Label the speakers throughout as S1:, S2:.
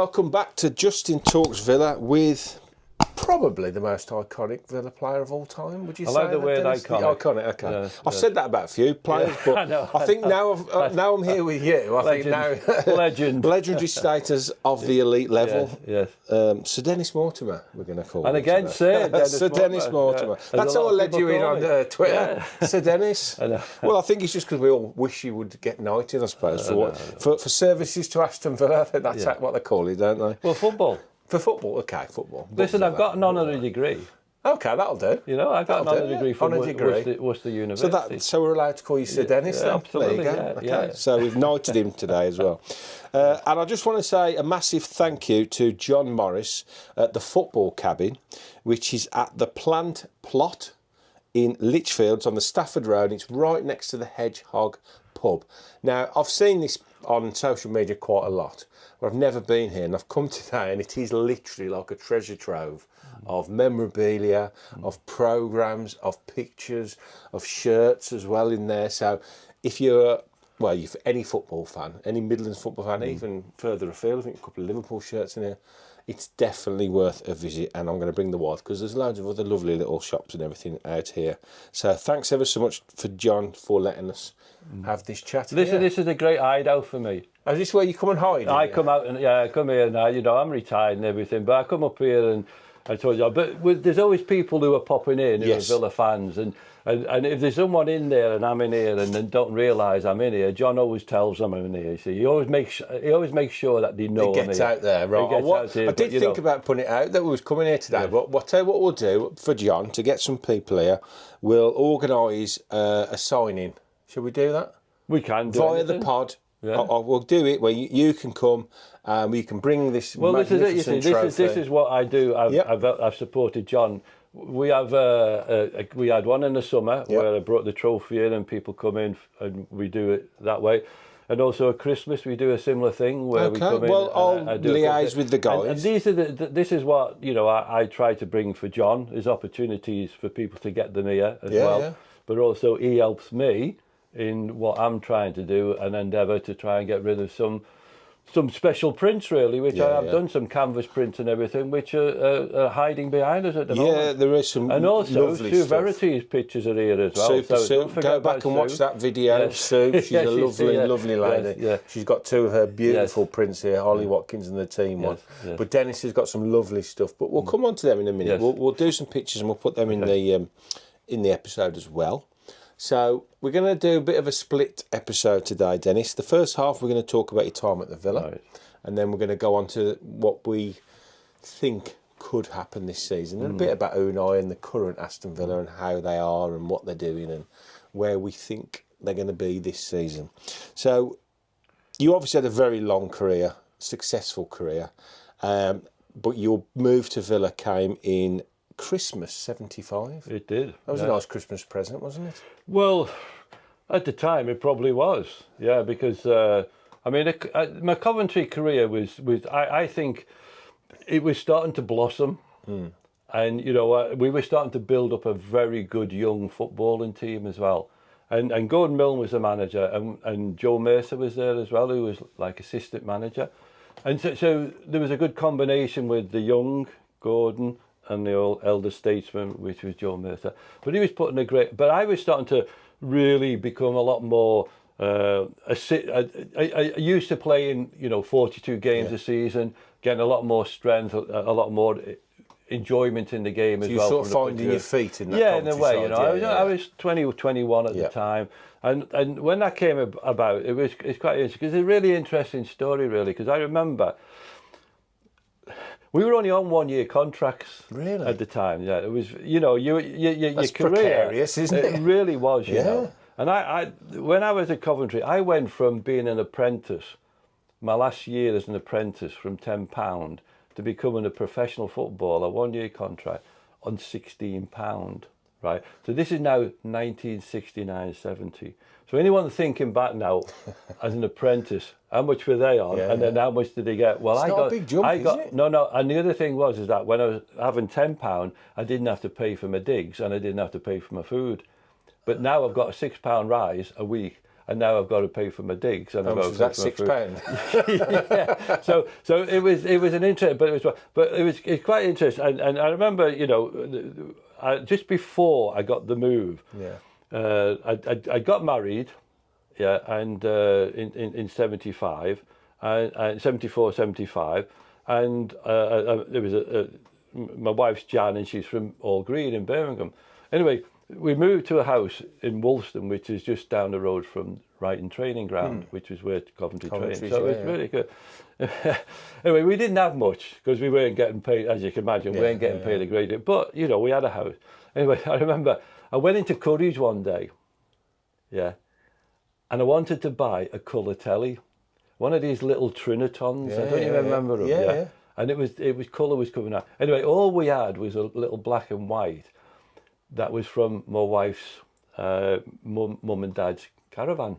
S1: welcome back to Justin Talks Villa with probably the most iconic Villa player of all time. Would you say?
S2: I like the word iconic.
S1: Iconic, okay.
S2: Yeah,
S1: I've said that about a few players, but I think now I'm here with you. I think now legendary status of the elite level.
S2: Yes.
S1: Sir Dennis Mortimer, we're going to call him.
S2: And again, Sir
S1: Dennis Mortimer.
S2: Yeah.
S1: That's how I led you in on Twitter.
S2: Yeah.
S1: Sir Dennis. Well, I think it's just because we all wish you would get knighted, I suppose, for services to Aston Villa. I think that's what they call it, don't they?
S2: Well, football.
S1: For football, okay, football.
S2: Listen, I've got an honorary degree.
S1: Okay, that'll do.
S2: You know, I got an honorary degree from Worcester University.
S1: So we're allowed to call you Sir Dennis then?
S2: Absolutely,
S1: there you go. Okay. So we've knighted him today as well. And I just want to say a massive thank you to John Morris at the Football Cabin, which is at the Plant Plot in Lichfields on the Stafford Road. It's right next to the Hedgehog pub. Now, I've seen this on social media quite a lot, but I've never been here, and I've come today, and it is literally like a treasure trove of memorabilia, of programmes, of pictures, of shirts as well in there. So if you're any football fan, any Midlands football fan, even further afield, I think a couple of Liverpool shirts in here, it's definitely worth a visit, and I'm going to bring the wife because there's loads of other lovely little shops and everything out here. So thanks ever so much for John for letting us have this chat.
S2: Listen, this is a great hideout for me.
S1: Is this where you come and hide?
S2: I come out and I come here now. You know, I'm retired and everything, but I come up here and I told you. But there's always people who are popping in who are Villa fans, and if there's someone in there and I'm in here and they don't realise I'm in here, John always tells them I'm in here. See, he always makes sure that they know
S1: it gets out there, right? I did think about putting it out that we was coming here today, but I'll tell you what we'll do for John to get some people here. We'll organise a signing. Shall we do that?
S2: We can do
S1: via the pod. Yeah. We'll do it where you can come. You can bring this.
S2: Well, this is it. You see, this is what I do. I've supported John. We have we had one in the summer where I brought the trophy in and people come in and we do it that way. And also at Christmas we do a similar thing where we come in.
S1: Well, I'll liaise with the guys.
S2: And these are this is what I try to bring for John is opportunities for people to get them here as well. Yeah. But also he helps me in what I'm trying to do and endeavour to try and get rid of some special prints, really, which I have done, some canvas prints and everything, which are hiding behind us at the moment.
S1: Yeah, there is some
S2: and also
S1: lovely
S2: Sue
S1: stuff.
S2: Verity's pictures are here as well.
S1: Sue. Go back and watch that video. Yes. Sue, she's a lovely lady.
S2: Yes.
S1: She's got two of her beautiful prints here, Holly Watkins and the team one. Yes. But Dennis has got some lovely stuff. But we'll come on to them in a minute. Yes. We'll do some pictures and we'll put them in the episode as well. So we're going to do a bit of a split episode today, Dennis. The first half we're going to talk about your time at the Villa, and then we're going to go on to what we think could happen this season, and a bit about Unai and the current Aston Villa and how they are and what they're doing and where we think they're going to be this season. So you obviously had a very long career, successful career, but your move to Villa came in Christmas '75.
S2: It did.
S1: That was a nice Christmas present, wasn't it?
S2: Well, at the time it probably was. Yeah, because my Coventry career was I think it was starting to blossom, and we were starting to build up a very good young footballing team as well. And Gordon Milne was the manager, and Joe Mercer was there as well, who was like assistant manager, and so there was a good combination with the young Gordon and the old elder statesman, which was Joe Mercer. But he was putting a great... But I was starting to really become a lot more... I used to playing, 42 games a season, getting a lot more strength, a lot more enjoyment in the game as well.
S1: So you're sort of finding your feet in that
S2: in a way, I was 20 or 21 at the time. And when that came about, it's quite interesting, because it's a really interesting story, really, because I remember... We were only on 1-year contracts at the time. Yeah, it was, your
S1: That's
S2: career.
S1: Precarious, isn't it?
S2: It really was, you know. And I, when I was at Coventry, I went from being an apprentice, my last year as an apprentice, from £10 to becoming a professional footballer, 1-year contract on £16. Right. So this is now 1969-70. So anyone thinking back now as an apprentice, how much were they on, and then how much did they get? Well,
S1: it's not a big jump, is it?
S2: No. And the other thing is that when I was having £10, I didn't have to pay for my digs and I didn't have to pay for my food. But now I've got a £6 rise a week, and now I've got to pay for my digs. And
S1: How much was that? £6?
S2: Yeah. So it was an interest, but it's quite interesting. And I remember, you know, just before I got the move, I got married, and in 75, and 74, 75, and there was my wife's Jan, and she's from All Green in Birmingham. Anyway, we moved to a house in Woolston, which is just down the road from Wrighton Training Ground, which is where Coventry trained. So it was really good. Anyway, we didn't have much because we weren't getting paid, as you can imagine, we weren't getting paid a great deal. But, you know, we had a house. Anyway, I remember I went into Curry's one day, and I wanted to buy a colour telly, one of these little Trinitons. I don't even remember them. Yeah. And it was colour was coming out. Anyway, all we had was a little black and white that was from my wife's mum and dad's caravan,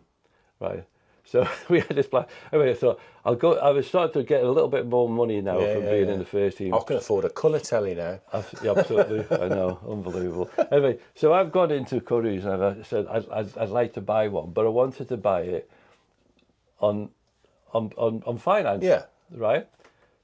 S2: right? So we had this black. Anyway, I thought I'll go. I was starting to get a little bit more money now from being in the first team.
S1: I can afford a colour telly now.
S2: Absolutely, I know, unbelievable. Anyway, so I've gone into Curry's and I said I'd like to buy one, but I wanted to buy it on finance. Yeah. Right.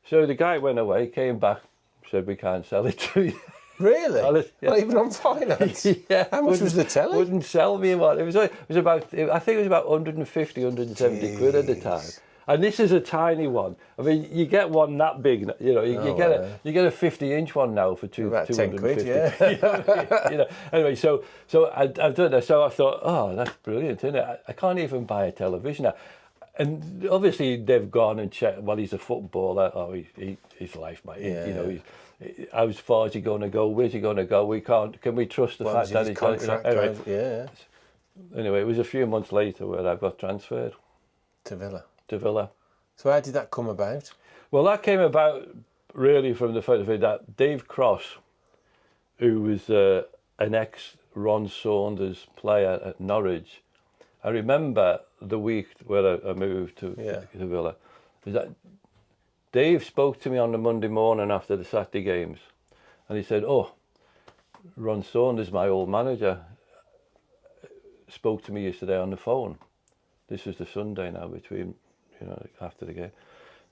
S2: So the guy went away, came back, said we can't sell it to you.
S1: Really? Not even on finance?
S2: Yeah.
S1: How much was the telly?
S2: Wouldn't sell me one. It was about, I think it was about 150, 170 quid at the time. And this is a tiny one. I mean, you get one that big, you know, you get a 50-inch one now for
S1: about 10 quid,
S2: you know. Anyway, so I've done that. So I thought, oh, that's brilliant, isn't it? I can't even buy a television now. And obviously they've gone and checked. Well, he's a footballer. Oh, he's life, mate. You know, how far is he going to go? Where's he going to go? We can't. Can we trust the fact that he's
S1: contract?
S2: Anyway, it was a few months later where I got transferred
S1: to Villa.
S2: So
S1: how did that come about?
S2: Well, that came about really from the fact that Dave Cross, who was an ex-Ron Saunders player at Norwich, I remember the week where I moved to Villa, is that Dave spoke to me on the Monday morning after the Saturday games, and he said, "Oh, Ron Saunders, my old manager, spoke to me yesterday on the phone." This was the Sunday now between, you know, after the game.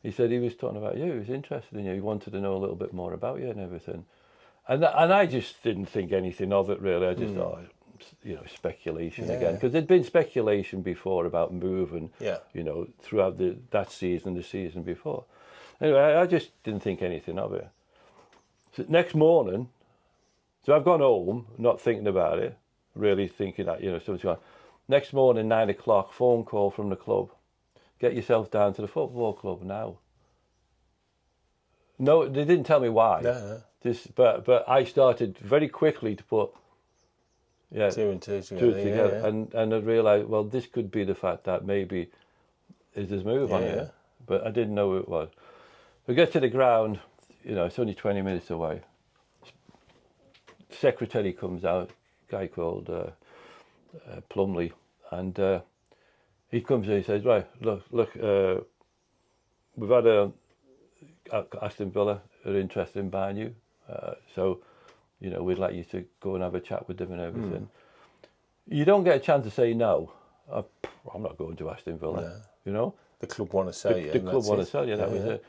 S2: He said he was talking about you. He was interested in you. He wanted to know a little bit more about you and everything. And I just didn't think anything of it really. I just thought, you know, speculation again, because there'd been speculation before about moving, you know, throughout that season, the season before. Anyway, I just didn't think anything of it. So next morning, so I've gone home, not thinking about it, really thinking that, you know, something's going on. Next morning, 9 o'clock, phone call from the club. Get yourself down to the football club now. No, they didn't tell me why.
S1: No.
S2: But I started very quickly to put
S1: two and two together.
S2: And I realised, well, this could be the fact that maybe is this move on it. But I didn't know who it was. We get to the ground, you know, it's only 20 minutes away. Secretary comes out, a guy called Plumley, and he comes in, he says, right, look, we've had Aston Villa are interested in buying you, so, you know, we'd like you to go and have a chat with them and everything. You don't get a chance to say no. I'm not going to Aston Villa, you know.
S1: The club want to sell you.
S2: The club want to sell you, that was it.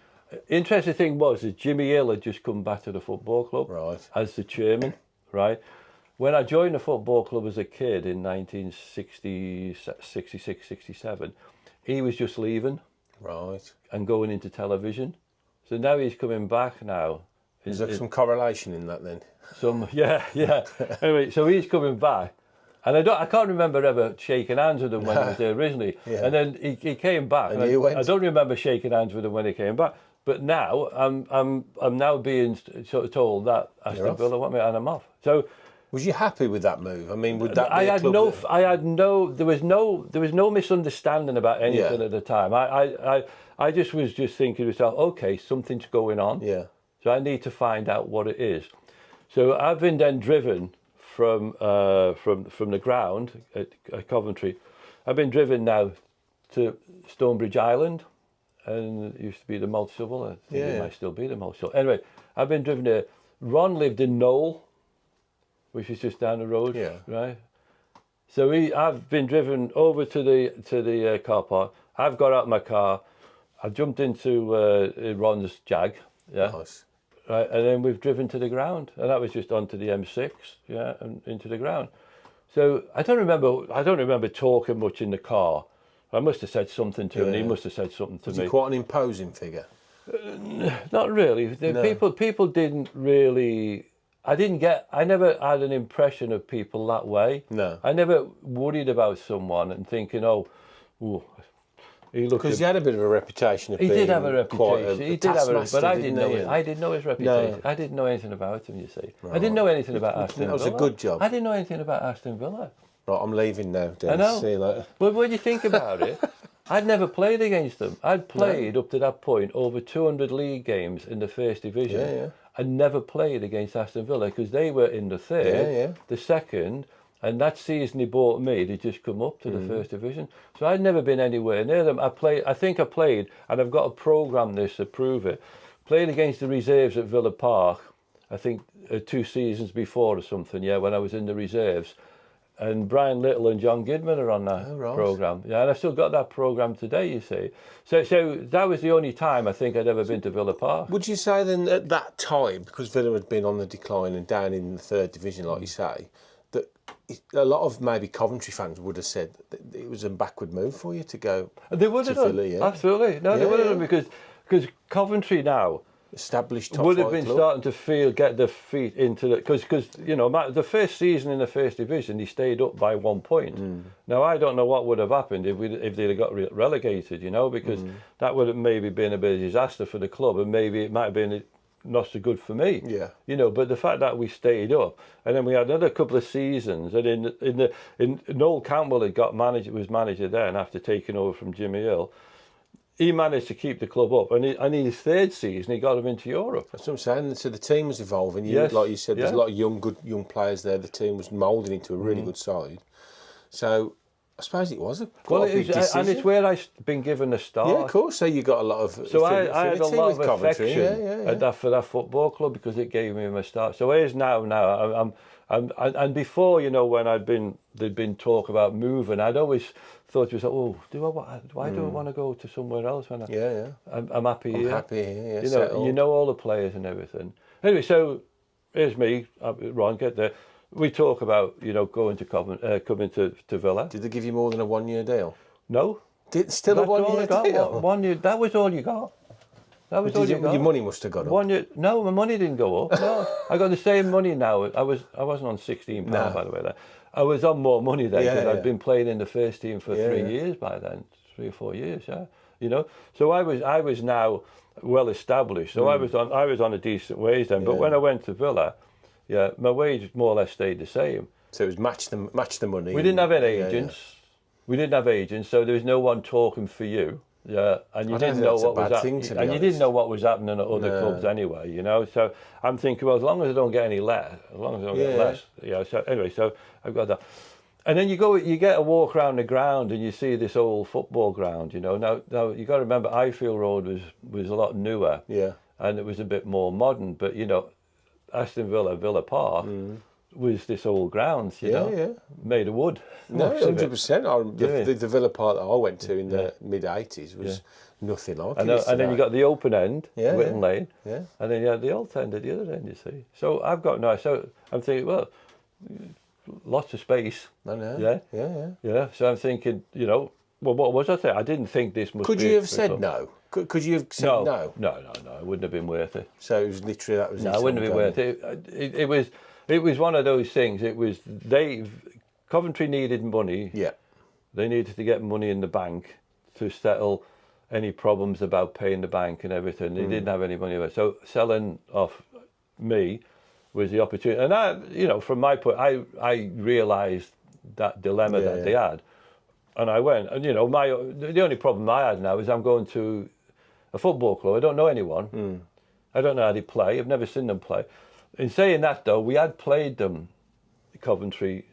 S2: Interesting thing was that Jimmy Hill had just come back to the football club as the chairman, right? When I joined the football club as a kid in 1966, 67, he was just leaving and going into television. So now he's coming back now.
S1: Is there some correlation in that then?
S2: Yeah. Anyway, so he's coming back. And I can't remember ever shaking hands with him when he was there originally. And then he came back. And I don't remember shaking hands with him when he came back. But now I'm now being sort of told that Aston Villa want me and I'm off. So
S1: was you happy with that move? I mean, would that be
S2: there was no misunderstanding about anything at the time. I just was thinking to myself, okay, something's going on. So I need to find out what it is. So I've been then driven from the ground at Coventry. I've been driven now to Stonebridge Island, and it used to be the Multiple. I think it might still be the Multiple. Anyway, I've been driven there. Ron lived in Knowle, which is just down the road, right? So I've been driven over to the car park. I've got out my car. I jumped into Ron's Jag. Yeah.
S1: Nice.
S2: Right, and then we've driven to the ground, and that was just onto the M6, yeah, and into the ground. So I don't remember talking much in the car. I must have said something to him, and he must have said something to me.
S1: Was he quite an imposing figure?
S2: Not really.
S1: No.
S2: People didn't really. I never had an impression of people that way.
S1: No.
S2: I never worried about someone and thinking, oh, ooh, he looked.
S1: Because he had a bit of a reputation of
S2: He
S1: being
S2: did have a reputation.
S1: He did have a,
S2: but I didn't know it.
S1: he?
S2: I didn't know his reputation.
S1: No.
S2: I didn't know anything about him. You see, I didn't know anything about Aston Villa.
S1: That was a good job.
S2: I didn't know anything about Aston Villa.
S1: Right, I'm leaving now, Dennis.
S2: I know.
S1: See you later.
S2: But when you think about it, I'd never played against them. I'd played up to that point over 200 league games in the first division.
S1: Yeah, yeah.
S2: And never played against Aston Villa because they were in the third, the second, and that season he bought me, they just come up to the first division. So I'd never been anywhere near them. I think I played, and I've got to programme this to prove it, played against the reserves at Villa Park, I think 2 seasons before or something, yeah, when I was in the reserves. And Brian Little and John Gidman are on that programme. Yeah, and I've still got that programme today, you see. So that was the only time I think I'd ever been to Villa Park.
S1: Would you say then at that time, because Villa had been on the decline and down in the third division, like you say, that a lot of maybe Coventry fans would have said that it was a backward move for you to go
S2: They would have done,
S1: Villa, yeah?
S2: Absolutely. No, they would have done because Coventry now
S1: established top
S2: would have
S1: flight
S2: been
S1: club.
S2: starting to get their feet into the because you know the first season in the first division he stayed up by 1 point. Now I don't know what would have happened if they'd have got relegated, you know, because that would have maybe been a bit of a disaster for the club, and maybe it might have been not so good for me.
S1: Yeah.
S2: You know, but the fact that we stayed up, and then we had another couple of seasons, and in Noel Campbell was manager then after taking over from Jimmy Hill. He managed to keep the club up, and in his third season, he got them into Europe.
S1: That's what I'm saying. So the team was evolving.
S2: Yes.
S1: Like you said, there's a lot of good young players there. The team was moulding into a really good side. So I suppose it was quite a big decision.
S2: And it's where I've been given a start.
S1: Yeah, of course. So you got a lot of
S2: So I had a lot of
S1: Coventry.
S2: affection for that football club because it gave me my start. So here's now and before, you know, when there'd been talk about moving, I'd always thought to myself, why do I want to go to somewhere else when I'm happy here?
S1: I'm happy here,
S2: yeah, you know all the players and everything. Anyway, so here's me, Ron, get there. We talk about, you know, going to coming to Villa.
S1: Did they give you more than a 1 year deal?
S2: No.
S1: Still a 1 year deal?
S2: 1 year, that was all you got. That was all you got.
S1: Your money must have gone up.
S2: No, my money didn't go up. No, I got the same money now. I wasn't on £16 by the way. Then I was on more money then because I'd been playing in the first team for 3 years by then, 3 or 4 years. Yeah, you know. So I was now well established. So I was on a decent wage then. But when I went to Villa, yeah, my wage more or less stayed the same.
S1: So it was match the money.
S2: We didn't have any agents. We didn't have agents, so there was no one talking for you. Yeah, and you didn't know what was happening. And you didn't know what was happening at other clubs anyway, you know. So I'm thinking, well, as long as I don't get any less, yeah. So anyway, so I've got that, and then you get a walk around the ground and you see this old football ground, you know. Now you got to remember, Highfield Road was a lot newer, and it was a bit more modern. But you know, Aston Villa Park. Was this old grounds, you know, made of wood.
S1: No, 100%. The Villa Park that I went to in the mid-80s was nothing like it.
S2: And then you got the open end, Whitton Lane,
S1: and
S2: then you had the old end at the other end, you see. So I've got so I'm thinking, well, lots of space.
S1: I know.
S2: Yeah. So I'm thinking, you know, well, what was I saying? I didn't think this must be...
S1: Could you have said no? Could you have said no?
S2: No, it wouldn't have been worth it.
S1: So it was literally that was...
S2: No, it wouldn't have been worth it. It was one of those things. It was Coventry needed money.
S1: Yeah.
S2: They needed to get money in the bank to settle any problems about paying the bank and everything. They didn't have any money left. So selling off me was the opportunity. And I, you know, from my point, I realised that dilemma that they had. And I went. And, you know, the only problem I had now is I'm going to a football club. I don't know anyone. I don't know how they play. I've never seen them play. In saying that, though, we had played them, Coventry,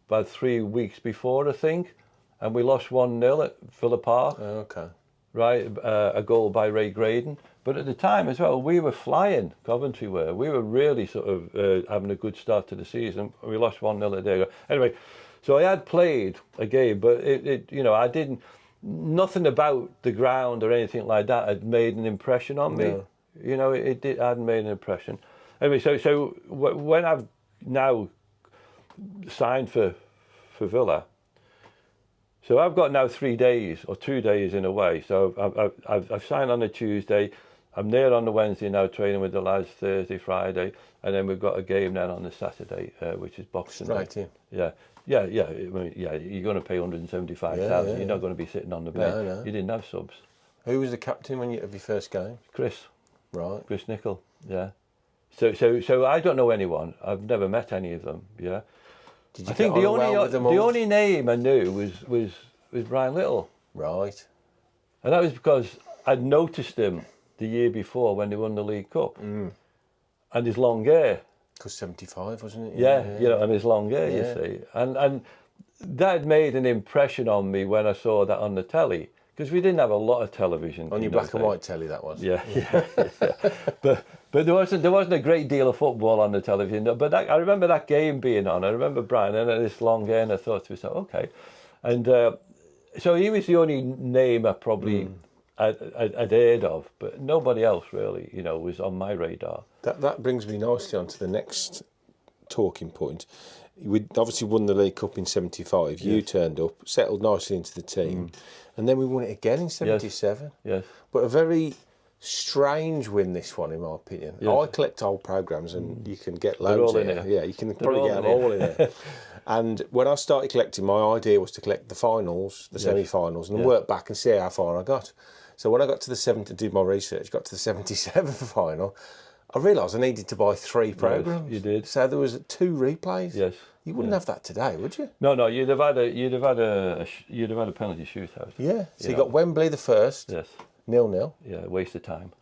S2: about 3 weeks before, I think, and we lost 1-0 at Villa Park.
S1: Oh, okay.
S2: Right, a goal by Ray Graydon. But at the time as well, we were flying, Coventry were. We were really sort of having a good start to the season. We lost 1-0 a day ago. Anyway, So I had played a game, but I didn't. Nothing about the ground or anything like that had made an impression on me.
S1: No.
S2: It hadn't made an impression. Anyway, so when I've now signed for Villa, so I've got now 3 days or 2 days in a way. So I've signed on a Tuesday. I'm there on the Wednesday now, training with the lads Thursday, Friday, and then we've got a game then on the Saturday, which is Boxing Day.
S1: Right in.
S2: Yeah. I mean, you're going to pay 175,000. You're not going to be sitting on the bench.
S1: No.
S2: You didn't have subs.
S1: Who was the captain of your first game?
S2: Chris.
S1: Right.
S2: Chris Nichol. Yeah. So I don't know anyone. I've never met any of them. Yeah.
S1: Did you
S2: I think
S1: get on well with them all?
S2: the only name I knew was Brian Little.
S1: Right.
S2: And that was because I'd noticed him the year before when they won the League Cup. And his long hair.
S1: Because 75, wasn't it?
S2: Yeah, and his long hair, you see. And that made an impression on me when I saw that on the telly. Because we didn't have a lot of television.
S1: On your black and white telly, that was.
S2: Yeah. But there wasn't a great deal of football on the television. But I remember that game being on. I remember Brian and this long hair, and I thought to myself, okay. And so he was the only name I probably I'd heard of, but nobody else really, was on my radar.
S1: That brings me nicely on to the next talking point. We obviously won the League Cup in 75. You turned up, settled nicely into the team, and then we won it again in 77.
S2: Yes.
S1: But a very strange win, this one, in my opinion.
S2: Yes.
S1: I collect old programmes, and you can get loads
S2: all in
S1: here.
S2: here.
S1: Yeah, you can probably get them all in here. And when I started collecting, my idea was to collect the finals, the semi-finals, and work back and see how far I got. So when I got to the did my research, got to the 77 final, I realised I needed to buy 3 programmes.
S2: Yes, you did.
S1: So there was 2 replays.
S2: Yes.
S1: You wouldn't have that today, would you?
S2: No. You'd have had a penalty shootout.
S1: Yeah. So you got Wembley the first.
S2: Yes.
S1: 0-0.
S2: Yeah, waste of time.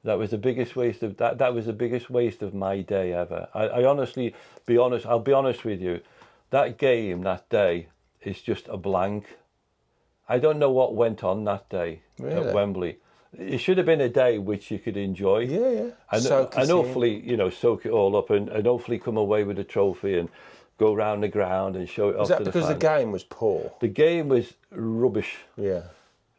S2: That was the biggest waste of that was the biggest waste of my day ever. I honestly, I'll be honest with you, that game that day is just a blank. I don't know what went on that day at Wembley. It should have been a day which you could enjoy.
S1: Yeah.
S2: And hopefully, soak it all up and hopefully come away with a trophy and go round the ground and show it off to the fans.
S1: Was that because the game was poor?
S2: The game was rubbish.
S1: Yeah.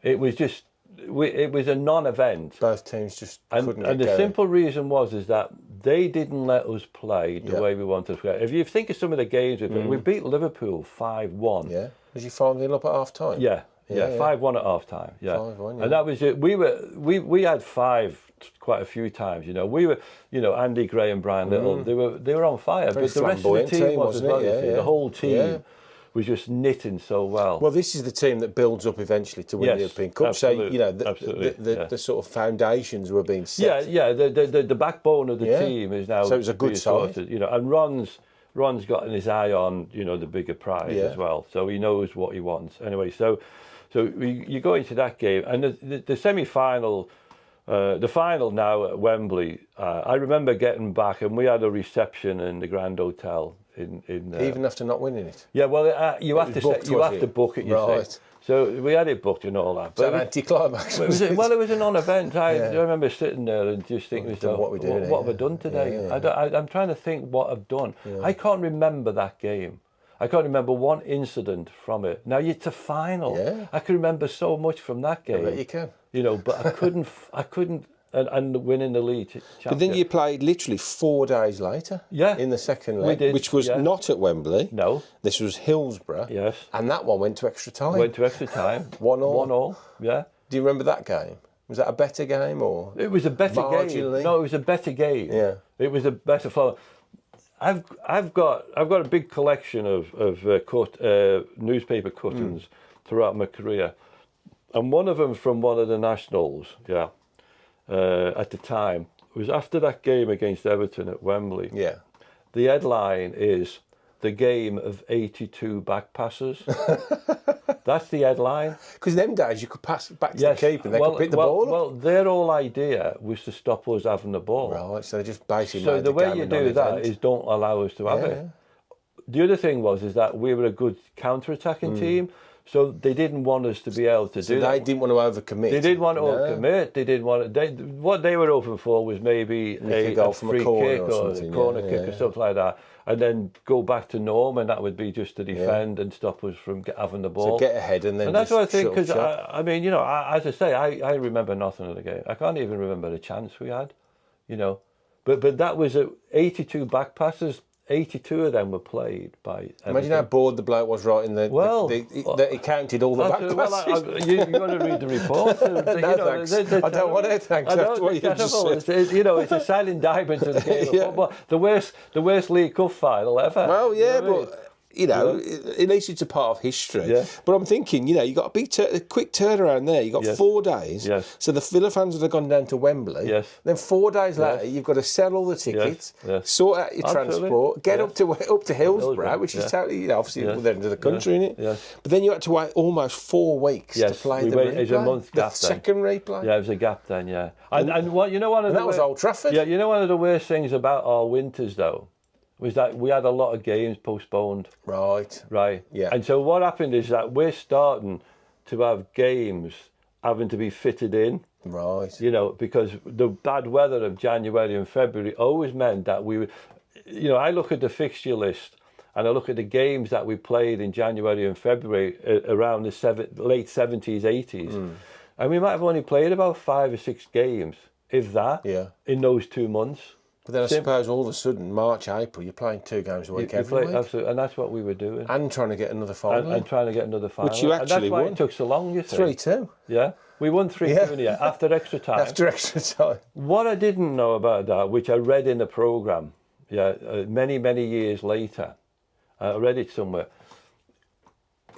S2: It was just, it was a non-event.
S1: Both teams just couldn't get
S2: And the
S1: going.
S2: simple reason was that they didn't let us play the way we wanted to play. If you think of some of the games we beat Liverpool 5-1.
S1: Yeah. Was you 5-0 up at half time?
S2: Yeah. 5-1 at half time. Yeah.
S1: 5-1, yeah.
S2: And that was it. We had 5 quite a few times, We were, Andy Gray and Brian Little, they were on fire.
S1: Very
S2: but the rest of the team was as well.
S1: Yeah.
S2: The whole team was just knitting so well.
S1: Well, this is the team that builds up eventually to win the European Cup.
S2: Absolutely,
S1: so, the sort of foundations were being set.
S2: Yeah. The backbone of the team is now.
S1: So it was a good side.
S2: And Ron's got his eye on, the bigger prize as well. So he knows what he wants. Anyway, so you go into that game, and the semi-final, the final now at Wembley. I remember getting back, and we had a reception in the Grand Hotel.
S1: Even after not winning it.
S2: Yeah, well, you have to book it. You see. So we had it booked and all that.
S1: But an anticlimax.
S2: It was a non-event. I remember sitting there and just thinking, what have I done today? I'm trying to think what I've done. Yeah. I can't remember that game. I can't remember one incident from it. Now it's a final.
S1: Yeah.
S2: I can remember so much from that game.
S1: I bet you can.
S2: But I couldn't. And winning the league championship.
S1: But then you played literally 4 days later.
S2: Yeah.
S1: In the second leg, which was not at Wembley.
S2: No.
S1: This was Hillsborough.
S2: Yes.
S1: And that one went to extra time.
S2: 1-1.
S1: 1-1.
S2: Yeah.
S1: Do you remember that game? Was that a better game or?
S2: It was a better game. No, it was a better game.
S1: Yeah.
S2: It was a better flow. I've got a big collection of newspaper cuttings throughout my career, and one of them from one of the nationals. Yeah. At the time, was after that game against Everton at Wembley.
S1: Yeah.
S2: The headline is "The Game of 82 Back Passes." That's the headline.
S1: Because them days you could pass back to the keeper and they could pick the ball up.
S2: Well, their whole idea was to stop us having the ball.
S1: Right, so they just basically
S2: So
S1: made
S2: the way
S1: game
S2: you
S1: a
S2: do that
S1: non-event.
S2: is don't allow us to have it. The other thing was that we were a good counter-attacking team. So they didn't want us to be able to do that.
S1: They didn't want to overcommit.
S2: They didn't want to overcommit. They didn't want to. What they were hoping for was maybe a
S1: corner
S2: free kick or a corner kick or something like that, and then go back to norm, and that would be just to defend and stop us from having the ball.
S1: So get ahead and then.
S2: And that's what I think, because I mean, you know, as I say, I remember nothing of the game. I can't even remember the chance we had, you know. But that was 82 back passes. 82 of them were played by.
S1: Imagine how bored the bloke was writing that he counted all the back passes.
S2: You've got to read the report.
S1: No, thanks. I don't want it, thanks. That's what you just said.
S2: You know, it's a silent diamond to the game of football. The worst League Cup final ever.
S1: Well, yeah, but. You know, at least it's a part of history.
S2: Yeah.
S1: But I'm thinking, you know, you got a big, a quick turnaround there. You got 4 days.
S2: Yes.
S1: So the Villa fans would have gone down to Wembley.
S2: Yes.
S1: Then 4 days later, you've got to sell all the tickets, sort out your transport, get up to Hillsborough, which is totally, you know, obviously the other end of the country, isn't it?
S2: Yes.
S1: But then you had to wait almost 4 weeks to play the replay.
S2: It was a month gap.
S1: The second replay.
S2: Yeah, it was a gap then. Yeah. And what you know, one of
S1: that was Old Trafford.
S2: Yeah, you know, one of the worst things about our winters though was that we had a lot of games postponed.
S1: Right. Yeah.
S2: And so what happened is that we're starting to have games having to be fitted in.
S1: Right.
S2: You know, because the bad weather of January and February always meant that we would, you know, I look at the fixture list and I look at the games that we played in January and February around the late 70s, 80s. And we might have only played about 5 or 6 games, if that, in those 2 months.
S1: But then I suppose all of a sudden, March, April, you're playing 2 games a week every week.
S2: Absolutely, and that's what we were doing.
S1: And trying to get another final.
S2: And trying to get another final.
S1: Which you actually won.
S2: And that's why it took so long, you think.
S1: 3-2.
S2: Yeah. We won 3-2 in the end, after extra time.
S1: After extra time.
S2: What I didn't know about that, which I read in the programme, many, many years later, I read it somewhere,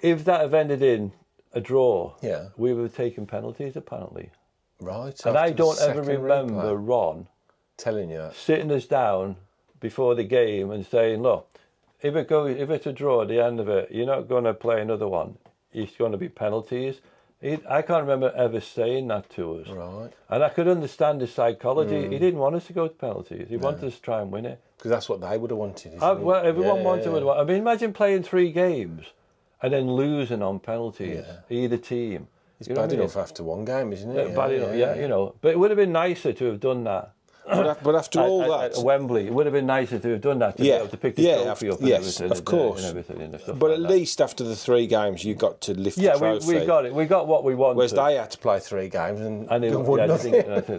S2: if that had ended in a draw, we were taking penalties apparently.
S1: Right.
S2: And I don't ever remember Ron
S1: telling you that,
S2: sitting us down before the game and saying, look, if it's a draw at the end of it, you're not going to play another one. It's going to be penalties. I can't remember ever saying that to us.
S1: Right.
S2: And I could understand his psychology. He didn't want us to go to penalties. He wanted us to try and win it.
S1: Because that's what they would have wanted.
S2: Well, everyone wanted it. I mean, imagine playing 3 games and then losing on penalties, either team.
S1: It's bad enough after 1 game, isn't it?
S2: Bad enough, you know. But it would have been nicer to have done that.
S1: But after all that,
S2: at Wembley, it would have been nicer to have done that to be able to pick the trophy up and everything.
S1: Of course.
S2: And everything and stuff
S1: but
S2: like
S1: at least after the 3 games, you got to lift the trophy.
S2: we got it. We got what we wanted.
S1: Whereas they had to play 3 games and
S2: won nothing.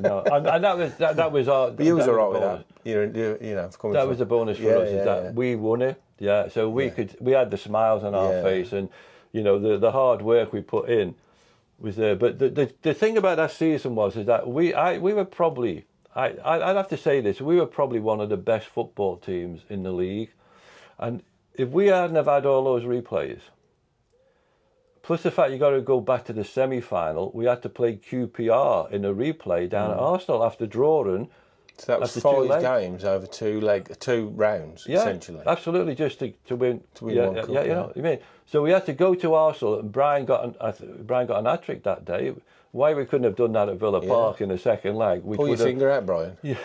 S2: No. And that was our.
S1: But you was alright with that. You know,
S2: that was a bonus for us. Is that we won it. Yeah. So we had the smiles on our face, and you know the hard work we put in was there. But the thing about that season was that we were probably. I'd have to say this, we were probably one of the best football teams in the league. And if we hadn't have had all those replays, plus the fact you got to go back to the semi-final, we had to play QPR in a replay down at Arsenal after drawing.
S1: So that was 5 games over 2 rounds, essentially.
S2: Absolutely, just to win.
S1: To win one cup,
S2: you know what I mean? So we had to go to Arsenal, and Brian got an hat-trick that day. Why we couldn't have done that at Villa Park in the second leg?
S1: Pull your finger out, Brian.
S2: Yeah.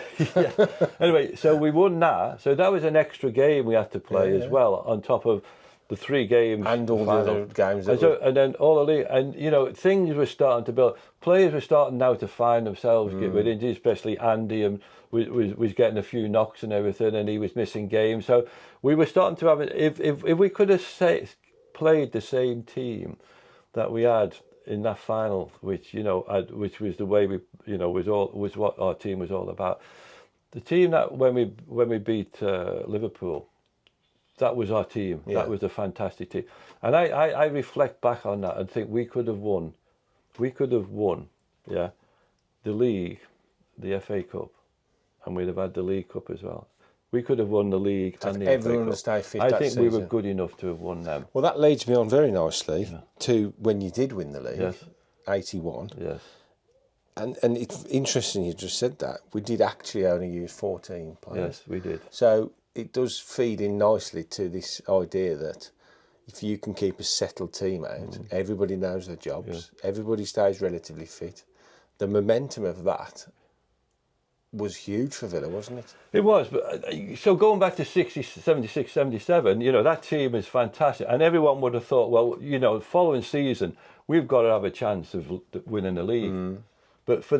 S2: Anyway, so we won that. So that was an extra game we had to play as well, on top of the 3 games.
S1: And all the other games.
S2: And then all the league. And, you know, things were starting to build. Players were starting now to find themselves with injuries, especially Andy, and was getting a few knocks and everything, and he was missing games. So we were starting to have it. If we could have played the same team that we had in that final, which which was the way we, was what our team was all about. The team that when we beat Liverpool, that was our team. Yeah. That was a fantastic team, and I reflect back on that and think we could have won. We could have won, the league, the FA Cup, and we'd have had the League Cup as well. We could have won the league and the FA Cup.
S1: Stay fit
S2: I
S1: that
S2: think
S1: season.
S2: we were good enough to have won them.
S1: Well, that leads me on very nicely to when you did win the league, 81.
S2: Yes.
S1: And it's interesting you just said that. We did actually only use 14 players.
S2: Yes, we did.
S1: So it does feed in nicely to this idea that if you can keep a settled team out, everybody knows their jobs, everybody stays relatively fit, the momentum of that was huge for Villa, wasn't it?
S2: It was, but so going back to 76, 77, that team is fantastic. And everyone would have thought, well, following season, we've got to have a chance of winning the league. But for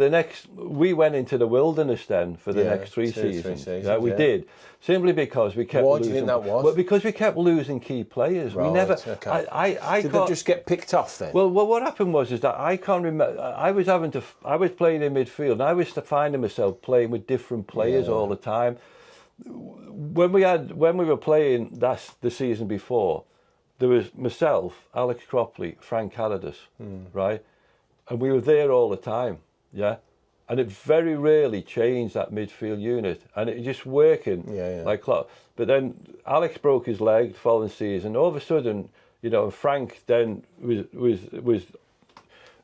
S2: we went into the wilderness then for the next three seasons. We did. Simply because we kept
S1: Why
S2: losing.
S1: do you think that was?
S2: Well, because we kept losing key players.
S1: Right,
S2: We never.
S1: okay. Did they just get picked off then?
S2: Well, what happened was that I can't remember. I was playing in midfield, and I was finding myself playing with different players all the time. When we were playing the season before, there was myself, Alex Cropley, Frank Hallidas, right, and we were there all the time. Yeah, and it very rarely changed that midfield unit, and it just working like clock. But then Alex broke his leg the following season. All of a sudden, Frank then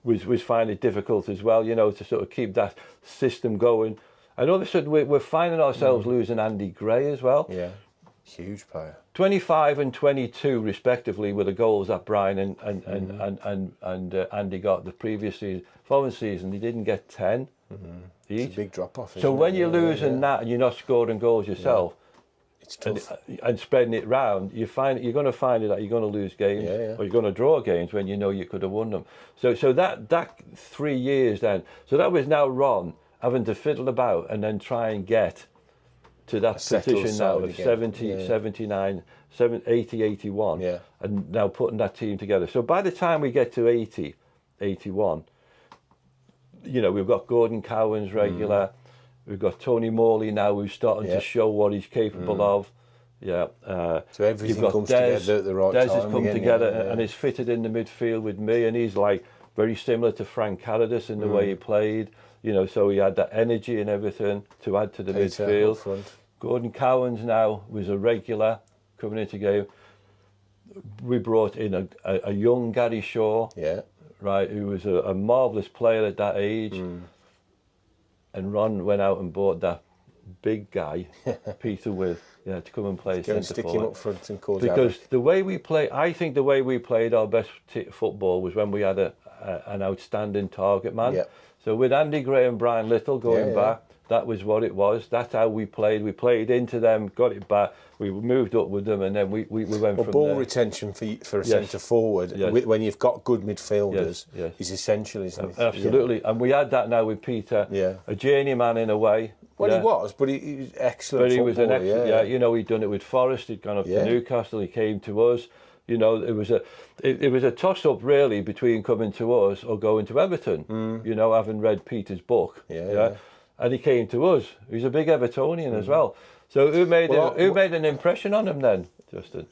S2: was finding it difficult as well, to sort of keep that system going. And all of a sudden, we're finding ourselves losing Andy Gray as well.
S1: Yeah, huge player.
S2: 25 and 22 respectively were the goals that Brian and Andy got the previous season. Following season, they didn't get 10 each.
S1: It's a big drop off.
S2: So when you're losing that and you're not scoring goals yourself,
S1: it's tough.
S2: And spreading it round, you're going to find that you're going to lose games or you're going to draw games when you know you could have won them. So that 3 years then, so that was now Ron having to fiddle about and then try and get to that position now of 70, 79, 80, 81, and now putting that team together. So by the time we get to 80, 81, we've got Gordon Cowan's regular, we've got Tony Morley now who's starting to show what he's capable of. Yeah.
S1: So everything comes together at the right time.
S2: Des has come together and is fitted in the midfield with me, and he's like very similar to Frank Hallidas in the way he played. So he had that energy and everything to add to the midfield. Gordon Cowans now was a regular coming into game. We brought in a young Gary Shaw, right, who was a marvellous player at that age. And Ron went out and bought that big guy, Peter With, to come and play centre
S1: stick
S2: forward.
S1: him up front and cause
S2: because the way we play, I think the way we played our best football was when we had an outstanding target man. So with Andy Gray and Brian Little going back, that was what it was. That's how we played. We played into them, got it back. We moved up with them, and then we went from
S1: ball
S2: there.
S1: retention for a centre forward when you've got good midfielders is essential, isn't it?
S2: Absolutely, and we had that now with Peter, a journeyman in a way.
S1: Well, he was, but he was excellent.
S2: But he was an excellent.
S1: Yeah.
S2: He'd done it with Forest. He'd gone up to Newcastle. He came to us. It was a toss up really between coming to us or going to Everton. Having read Peter's book. And he came to us. He's a big Evertonian as well. So who made an impression on him then, Justin?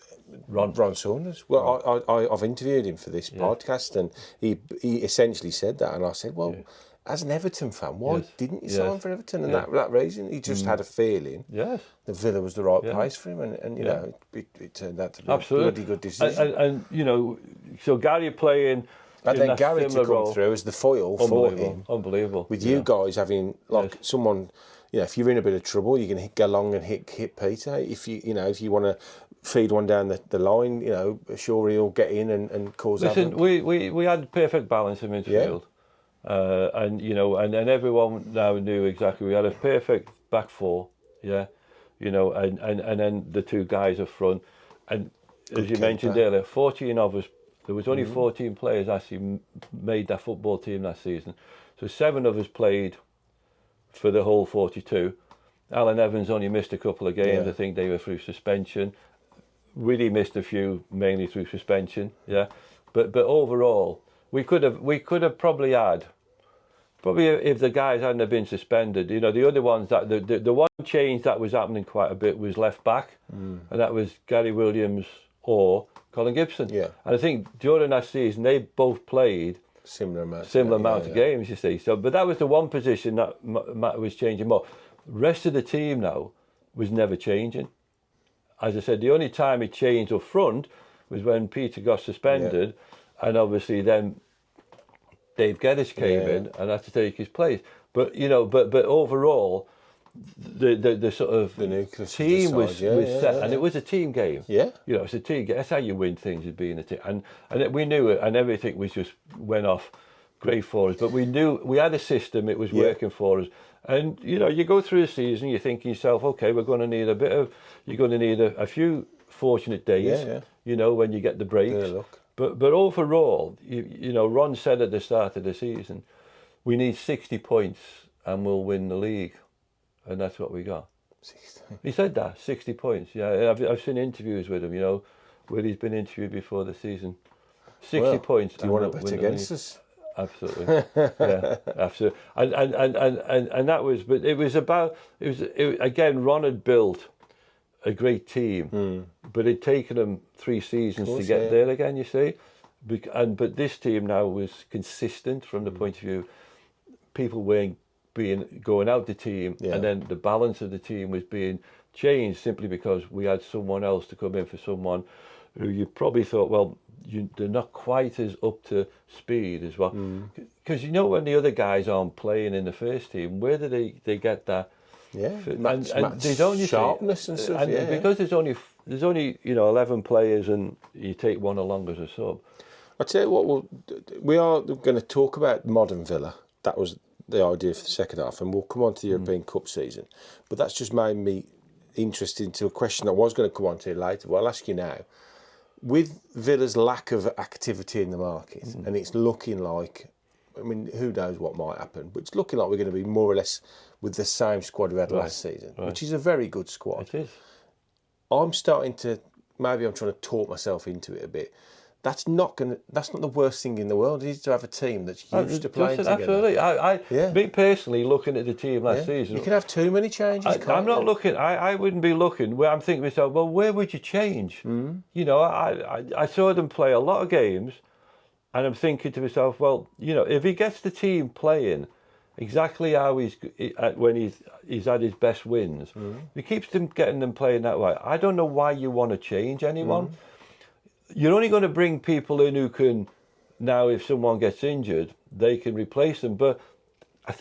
S2: Ron Saunders.
S1: Well, I've interviewed him for this podcast, and he essentially said that, and I said, well, as an Everton fan, why didn't you sign for Everton? And that reason, he just had a feeling that Villa was the right place for him, and it turned out to be a bloody good decision.
S2: And so Gary playing.
S1: And then Gary to come through as the foil for him.
S2: Unbelievable.
S1: With you guys having someone, if you're in a bit of trouble, you can go along and hit Peter. If you want to feed one down the line, sure he'll get in and cause havoc.
S2: Listen, we had perfect balance in midfield, and everyone now knew exactly. We had a perfect back four, and then the two guys up front, and as you mentioned earlier, 14 of us. There was only 14 players actually made that football team that season. So 7 of us played for the whole 42. Alan Evans only missed a couple of games. I think they were through suspension. Willie missed a few, mainly through suspension. But overall, we could have probably had, if the guys hadn't have been suspended. The other ones that the one change that was happening quite a bit was left back, and that was Gary Williams or Colin Gibson. And I think during that season they both played
S1: similar amount
S2: of games, you see. So, but that was the one position that was changing more. The rest of the team now was never changing. As I said, the only time it changed up front was when Peter got suspended, and obviously then Dave Geddes came in and had to take his place. But but overall, the sort of
S1: the nucleus
S2: team was set, and it was a team game. It's a team game. That's how you win things, is being a team. And we knew it, and everything was just went off great for us. But we knew we had a system; it was working for us, And you go through the season, you think to yourself, okay, we're going to need you're going to need a few fortunate days, when you get the breaks.
S1: Good luck.
S2: But overall, Ron said at the start of the season, we need 60 points and we'll win the league, and that's what we got.
S1: 60.
S2: He said that 60 points. Yeah, I've seen interviews with him, where he's been interviewed before the season. 60 points.
S1: Do you want to bet against us?
S2: Absolutely, yeah, absolutely. And that was, but it was again. Ron had built a great team, but it'd taken him 3 seasons to get there again. You see, but this team now was consistent from the point of view. People weren't going out the team, and then the balance of the team was being changed simply because we had someone else to come in for someone who you probably thought, well, they're not quite as up to speed as well. Because when the other guys aren't playing in the first team, where do they get that?
S1: Yeah,
S2: and they don't
S1: sharpness and stuff.
S2: And because there's only 11 players, and you take one along as a sub.
S1: I tell you what, we are going to talk about modern Villa. That was the idea for the second half, and we'll come on to the European Cup season. But that's just made me interested into a question I was going to come on to later. But I'll ask you now. With Villa's lack of activity in the market, and it's looking like, I mean, who knows what might happen, but it's looking like we're going to be more or less with the same squad we had last season, which is a very good squad.
S2: It is.
S1: I'm starting to, maybe I'm trying to talk myself into it a bit. That's not the worst thing in the world, is to have a team that's used to playing together.
S2: Absolutely. Me personally, looking at the team last season,
S1: you can have too many changes.
S2: I'm not looking. I wouldn't be looking. I'm thinking to myself, well, where would you change? I saw them play a lot of games, and I'm thinking to myself, well, if he gets the team playing exactly how when he's had his best wins, he keeps getting them playing that way. I don't know why you want to change anyone. You're only going to bring people in who can, now if someone gets injured, they can replace them. But I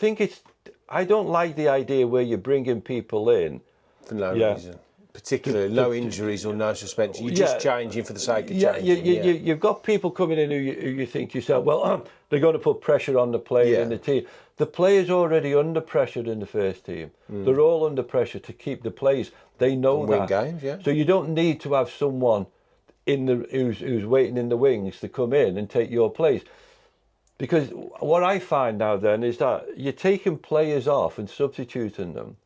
S2: don't like the idea where you're bringing people in.
S1: For no reason. Particularly no injuries or no suspension. You're just changing for the sake of changing.
S2: You've got people coming in who you think to yourself, well, they're going to put pressure on the player in the team. The player's already under pressure in the first team. They're all under pressure to keep the players. They know that.
S1: Win games,
S2: So you don't need to have someone who's waiting in the wings to come in and take your place. Because what I find now then is that you're taking players off and substituting them,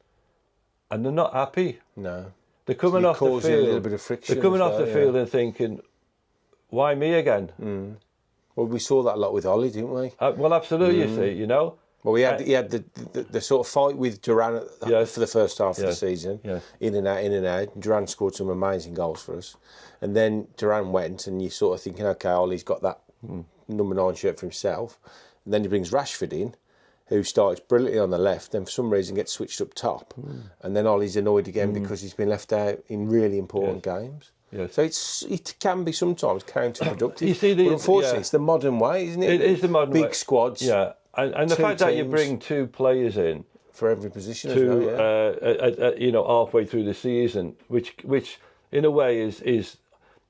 S2: and they're not happy.
S1: No.
S2: They're coming off the field.
S1: A little bit of friction.
S2: They're coming off the field and thinking, why me again?
S1: Well, we saw that a lot with Ollie, didn't we?
S2: Well, absolutely, you see,
S1: Well, he had the sort of fight with Duran for the first half of the season, in and out. Duran scored some amazing goals for us, and then Duran went, and you're sort of thinking, okay, Ollie's got that number 9 shirt for himself, and then he brings Rashford in, who starts brilliantly on the left, then for some reason gets switched up top, and then Ollie's annoyed again because he's been left out in really important games.
S2: Yes.
S1: So it can be sometimes counterproductive.
S2: You see,
S1: but unfortunately, it's the modern way, isn't it?
S2: It is the modern way.
S1: Big squads.
S2: Yeah. And the fact that you bring 2 players in
S1: for every position,
S2: halfway through the season, which in a way is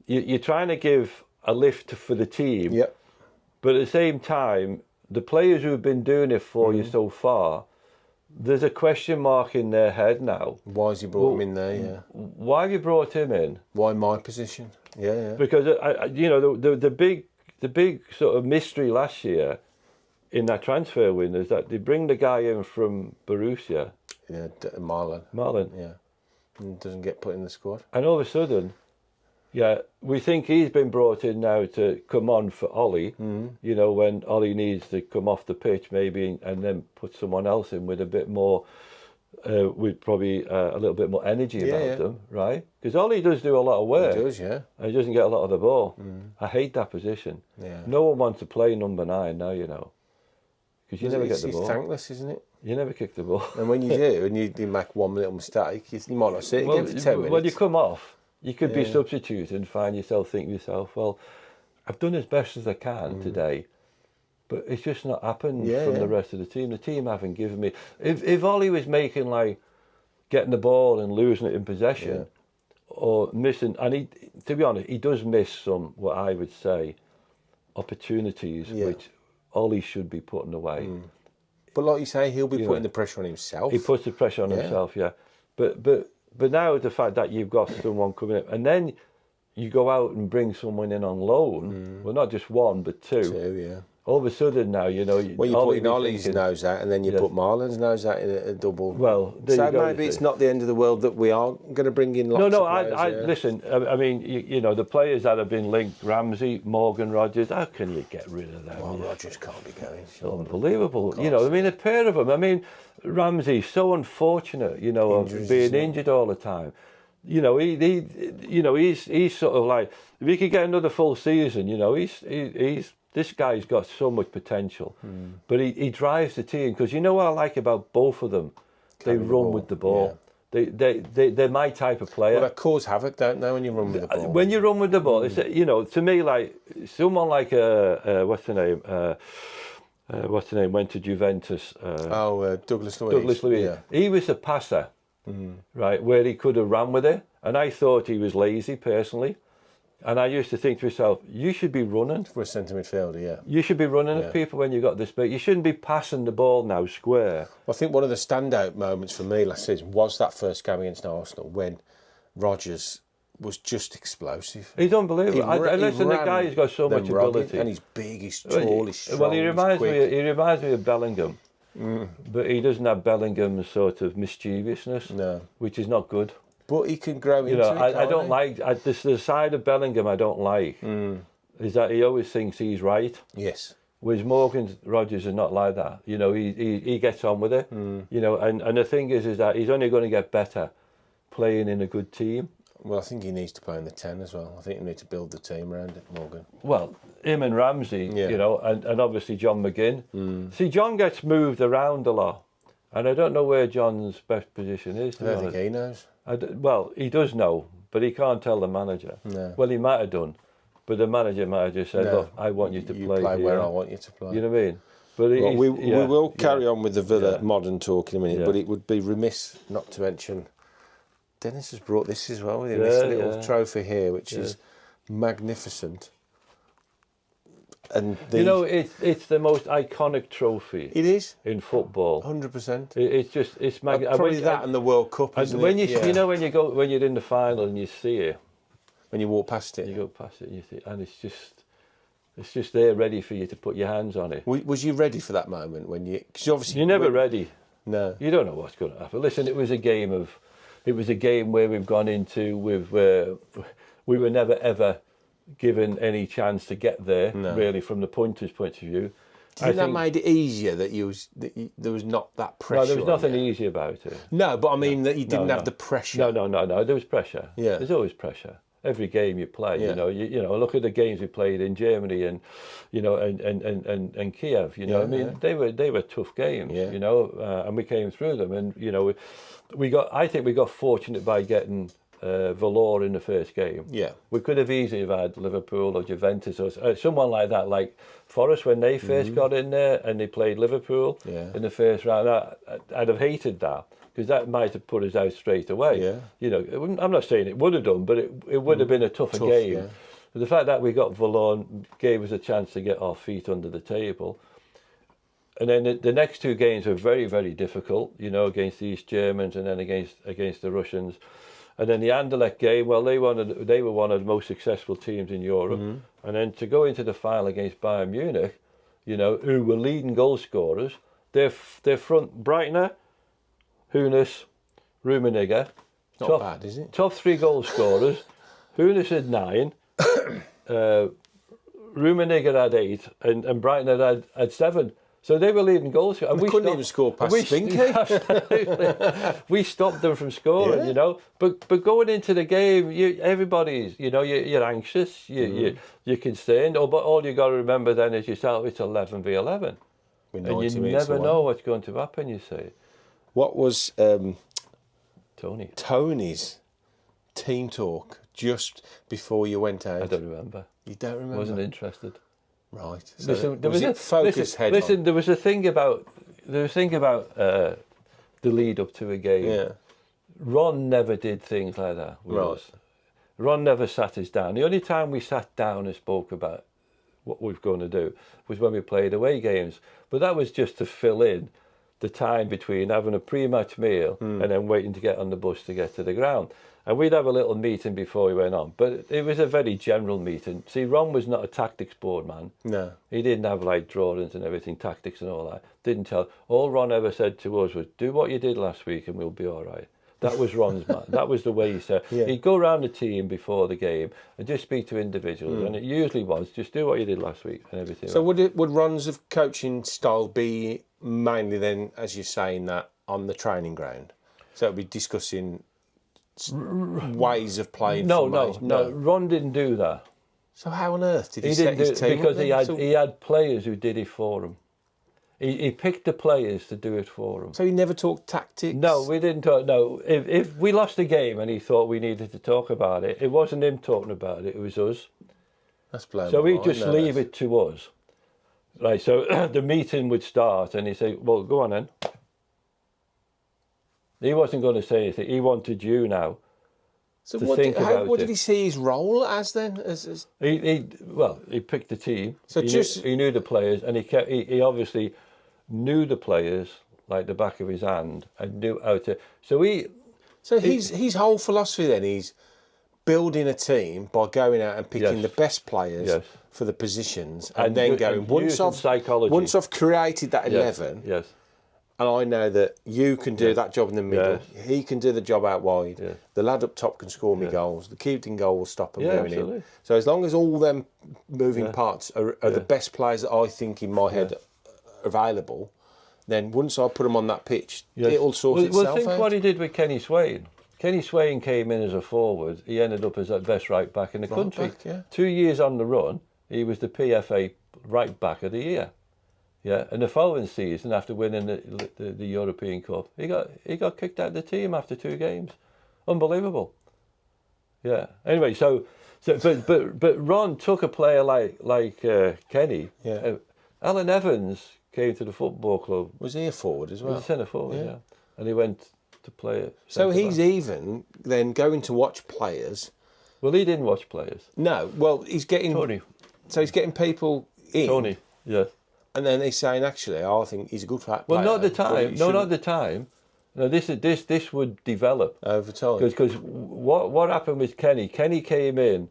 S2: you're trying to give a lift for the team, but at the same time, the players who have been doing it for you so far, there's a question mark in their head now.
S1: Why has he brought him in there?
S2: Why have you brought him in?
S1: Why my position?
S2: Because the big sort of mystery last year in that transfer window is that they bring the guy in from Borussia.
S1: Yeah, Marlon. Yeah. And doesn't get put in the squad.
S2: And all of a sudden, we think he's been brought in now to come on for Ollie, when Ollie needs to come off the pitch maybe and then put someone else in with a bit more, with probably a little bit more energy about them, right? Because Ollie does do a lot of work.
S1: He does, and
S2: he doesn't get a lot of the ball. I hate that position.
S1: Yeah.
S2: No one wants to play number 9 now, because you never get the ball.
S1: It's thankless, isn't it?
S2: You never kick the ball.
S1: And when you do, and you make one little mistake, you might not see it again for 10 minutes.
S2: When you come off, you could be substituted and find yourself thinking to yourself, well, I've done as best as I can today, but it's just not happened from the rest of the team. The team haven't given me... If Ollie was making, getting the ball and losing it in possession, or missing... And to be honest, he does miss some, what I would say, opportunities which Ollie should be putting away.
S1: But like you say, he'll be putting the pressure on himself.
S2: He puts the pressure on himself, yeah. But now the fact that you've got someone coming in, and then you go out and bring someone in on loan, well, not just one, but two.
S1: Two, yeah.
S2: All of a sudden now, you know...
S1: Well, you're putting Ollie's nose out, and then you put Marlon's nose out in a double.
S2: Well,
S1: so maybe it's not the end of the world that we are going to bring in lots of players.
S2: Listen, I mean, you know, the players that have been linked, Ramsey, Morgan, Rogers, how can you get rid of them?
S1: Well, Rogers can't be going.
S2: Sure. Unbelievable. You know, I mean, a pair of them. I mean, Ramsey's so unfortunate, you know, of being injured all the time. You know, he's sort of like, if he could get another full season, you know, he's this guy's got so much potential, but he drives the team, because you know what I like about both of them? They run with the ball. Yeah. They're my type of player.
S1: Well, they cause havoc, don't they, when you run with the ball?
S2: When you run with the ball, it's, you know, to me, like someone like what's the name? Went to Juventus.
S1: Douglas Luiz.
S2: Douglas Luiz.
S1: Yeah.
S2: He was a passer, right, where he could have ran with it, and I thought he was lazy personally. And I used to think to myself, you should be running.
S1: For a centre midfielder, yeah.
S2: You should be running at people when you've got this big. You shouldn't be passing the ball now square.
S1: Well, I think one of the standout moments for me last season was that first game against Arsenal when Rogers was just explosive.
S2: He's unbelievable. Listen, the guy's got so much ability.
S1: And he's big, he's tall, he's strong,
S2: well, he reminds me of Bellingham. But he doesn't have Bellingham's sort of mischievousness, which is not good.
S1: But he can grow into it.
S2: I don't like the side of Bellingham I don't like is that he always thinks he's right.
S1: Yes.
S2: Whereas Morgan Rogers is not like that. You know, he gets on with it. You know, and the thing is that he's only going to get better playing in a good team.
S1: Well, I think he needs to play in the 10 as well. I think we need to build the team around it, Morgan.
S2: Well, him and Ramsey, you know, and obviously John McGinn. See, John gets moved around a lot, and I don't know where John's best position is.
S1: I don't think he knows.
S2: Well, he does know, but he can't tell the manager.
S1: No.
S2: Well, he might have done, but the manager might have just said, look, I want you to play.
S1: You play where I want you to play.
S2: You know what I mean? But
S1: we will carry on with the Villa modern talk in a minute, but it would be remiss not to mention Dennis has brought this as well with him, this little trophy here, which is magnificent. And
S2: you know, it's the most iconic trophy.
S1: It is
S2: in football.
S1: 100%.
S2: It's magnificent.
S1: Probably that and the World Cup. Isn't
S2: when
S1: it?
S2: You know when you're in the final and you see it,
S1: when you walk past it,
S2: you go past it, and you see, and it's just there ready for you to put your hands on it.
S1: Was you ready for that moment when you? Because obviously
S2: you're never ready.
S1: No,
S2: you don't know what's going to happen. Listen, it was a game where we've gone into we were never ever given any chance to get there, really, from the punter's point of view.
S1: Do you think that made it easier that there was not that pressure?
S2: No, there was nothing easy about it.
S1: No, but I mean that you didn't have the pressure.
S2: No. There was pressure.
S1: Yeah.
S2: There's always pressure. Every game you play, you know, look at the games we played in Germany and, you know, and Kiev. You know, I mean, they were tough games. You know, and we came through them, and you know, I think we got fortunate by getting Valor in the first game. Yeah, we could have easily have had Liverpool or Juventus or someone like that, like Forest when they first got in there and they played Liverpool in the first round. I'd have hated that because that might have put us out straight away. Yeah. You know, I'm not saying it would have done, but it would have been a tougher game. Yeah. The fact that we got Valor gave us a chance to get our feet under the table. And then the next two games were very, very difficult, you know, against the East Germans and then against the Russians. And then the Anderlecht game, well, they were one of the most successful teams in Europe. And then to go into the final against Bayern Munich, you know, who were leading goal scorers, their front, Breitner, Hunis, Rummenigge.
S1: Not bad, is it?
S2: Top three goal scorers. Hunis had 9. Rummenigge had 8. And Breitner had 7. So they were leading goals. And we
S1: couldn't even score past Spinky.
S2: We stopped them from scoring, you know. But going into the game, everybody's, you know, you're anxious, you're concerned. But all you got to remember then is yourself, it's 11v11. And you never know what's going to happen, you see.
S1: What was Tony's team talk just before you went out?
S2: I don't remember.
S1: You don't remember?
S2: Wasn't interested.
S1: Right. So there was a
S2: thing about the lead up to a game. Yeah. Ron never did things like that with us. Ron never sat us down. The only time we sat down and spoke about what we were going to do was when we played away games. But that was just to fill in the time between having a pre-match meal and then waiting to get on the bus to get to the ground. And we'd have a little meeting before we went on, but it was a very general meeting. See, Ron was not a tactics board man.
S1: No.
S2: He didn't have like drawings and everything, tactics and all that. Didn't tell. All Ron ever said to us was, do what you did last week and we'll be all right. That was Ron's man. That was the way he said.
S1: Yeah.
S2: He'd go around the team before the game and just speak to individuals. And it usually was, just do what you did last week and everything.
S1: So would Ron's of coaching style be mainly then, as you're saying, that on the training ground? So it'd be discussing ways of playing.
S2: No. Ron didn't do that.
S1: So how on earth did he
S2: didn't
S1: set his
S2: do it
S1: team
S2: because
S1: up then?
S2: he had players who did it for him. He picked the players to do it for him.
S1: So he never talked tactics?
S2: No, we didn't talk. No, if we lost a game and he thought we needed to talk about it, it wasn't him talking about it. It was us.
S1: That's blowing
S2: So
S1: my
S2: he'd
S1: mind,
S2: just
S1: no,
S2: leave
S1: that's-
S2: it to us. Right. So the meeting would start, and he'd say, "Well, go on then." He wasn't going to say anything. He wanted you now.
S1: So
S2: to
S1: what
S2: think about
S1: what
S2: it.
S1: did he see his role as then? As
S2: He picked the team.
S1: So
S2: He knew the players, and he obviously knew the players like the back of his hand and knew how to. So
S1: his whole philosophy then is building a team by going out and picking
S2: Yes.
S1: the best players
S2: Yes.
S1: for the positions,
S2: And
S1: and then
S2: do-
S1: going
S2: and
S1: once
S2: using psychology.
S1: once I've created that 11,
S2: Yes.
S1: and I know that you can do that job in the middle, he can do the job out wide.
S2: Yes.
S1: The lad up top can score me goals. The keeping goal will stop them
S2: Yeah,
S1: going
S2: absolutely.
S1: in. So as long as all them moving parts are the best players that I think in my head are available, then once I put them on that pitch,
S2: Yes.
S1: it'll sort
S2: Well,
S1: itself
S2: think
S1: out.
S2: what he did with Kenny Swain. Kenny Swain came in as a forward. He ended up as the best right back in the country.
S1: back, yeah.
S2: 2 years on the run, he was the PFA right back of the year. Yeah, and the following season, after winning the European Cup, he got kicked out of the team after 2 games. Unbelievable. Yeah. Anyway, but Ron took a player like Kenny.
S1: Yeah.
S2: Alan Evans came to the football club.
S1: Was he a forward as
S2: He was
S1: well?
S2: a centre forward, yeah. And he went to play it.
S1: So he's even then going to watch players.
S2: Well, he didn't watch players.
S1: No, well, he's getting
S2: Tony.
S1: So he's getting people in,
S2: Tony, yeah.
S1: and then he's saying, actually, I think he's a good player.
S2: Well, not the
S1: but
S2: time.
S1: you
S2: No, not
S1: shouldn't
S2: the time. No, this would develop.
S1: over time.
S2: Because what happened with Kenny? Kenny came in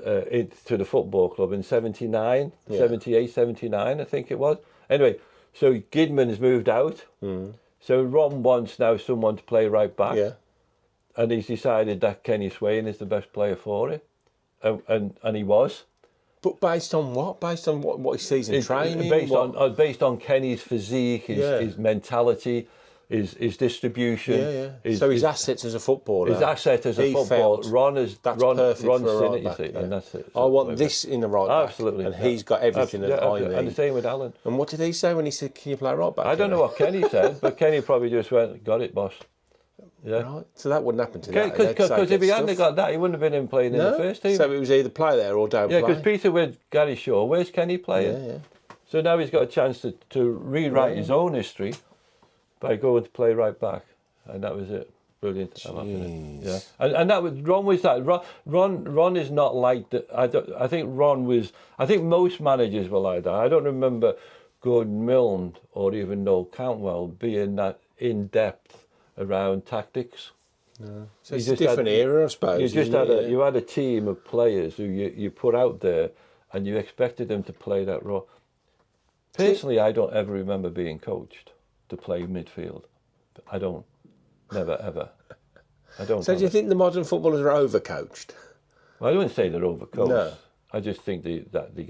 S2: to the football club in 79, 78, 79, I think it was. Anyway, so Gidman's moved out. So Ron wants now someone to play right back.
S1: Yeah.
S2: And he's decided that Kenny Swain is the best player for it. And he was.
S1: But based on what? Based on what he sees in training?
S2: Based on Kenny's physique, his mentality, his distribution.
S1: So his assets as a footballer.
S2: His asset as a
S1: he
S2: footballer.
S1: felt
S2: Ron is
S1: that's
S2: Ron,
S1: perfect
S2: Ron's
S1: for a
S2: in
S1: right
S2: it, you
S1: back,
S2: see,
S1: yeah.
S2: and that's it.
S1: I want this in the right back.
S2: Absolutely.
S1: And he's got everything that I need.
S2: And the same with Alan.
S1: And what did he say when he said, "Can you play right back?"
S2: I don't know what Kenny said, but Kenny probably just went, "Got it, boss." Yeah.
S1: Right. So that wouldn't happen today.
S2: Because if he hadn't got that, he wouldn't have been in playing in the first team.
S1: So it was either play there or don't
S2: Yeah,
S1: play.
S2: because Peter with Gary Shaw, where's Kenny playing?
S1: Yeah.
S2: So now he's got a chance to rewrite his own history by going to play right back, and that was it. Brilliant. Yeah, and that was Ron was that. Ron is not like that. I think Ron was. I think most managers were like that. I don't remember Gordon Milne or even Noel Cantwell being that in depth around tactics.
S1: No. So it's a different era, I suppose.
S2: You had a team of players who you put out there, and you expected them to play that role. Personally, I don't ever remember being coached to play midfield. I don't. Never, ever. I don't.
S1: So do you think the modern footballers are overcoached?
S2: Well, I wouldn't say they're overcoached.
S1: No.
S2: I just think that they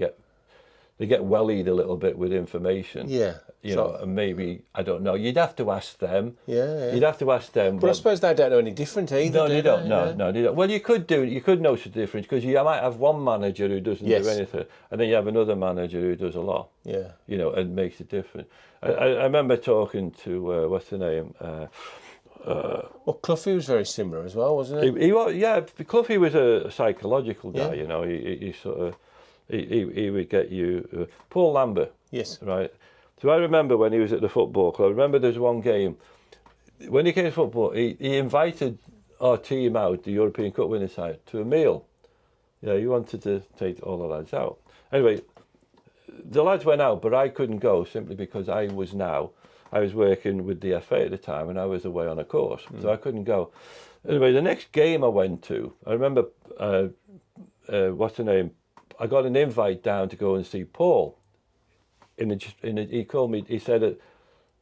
S2: get wellied a little bit with information.
S1: Yeah.
S2: You know, and maybe, I don't know. You'd have to ask them.
S1: Yeah.
S2: You'd have to ask them.
S1: But I suppose they don't know any different either.
S2: No, they don't. No, they don't. Well, you could notice the difference because you might have one manager who doesn't do anything, and then you have another manager who does a lot.
S1: Yeah.
S2: You know, and makes it different. I remember talking to what's the name?
S1: Well, Cloughie was very similar as well, wasn't he?
S2: He was, yeah. Cloughie was a psychological guy.
S1: Yeah.
S2: You know, he sort of he would get you. Paul Lambert.
S1: Yes.
S2: Right. So I remember when he was at the football club. I remember there was one game when he came to football. He invited our team out, the European Cup winning side, to a meal. Yeah, he wanted to take all the lads out. Anyway, the lads went out, but I couldn't go simply because I was now I was working with the FA at the time, and I was away on a course, so I couldn't go. Anyway, the next game I went to, I remember, what's the name? I got an invite down to go and see Paul. He called me. He said it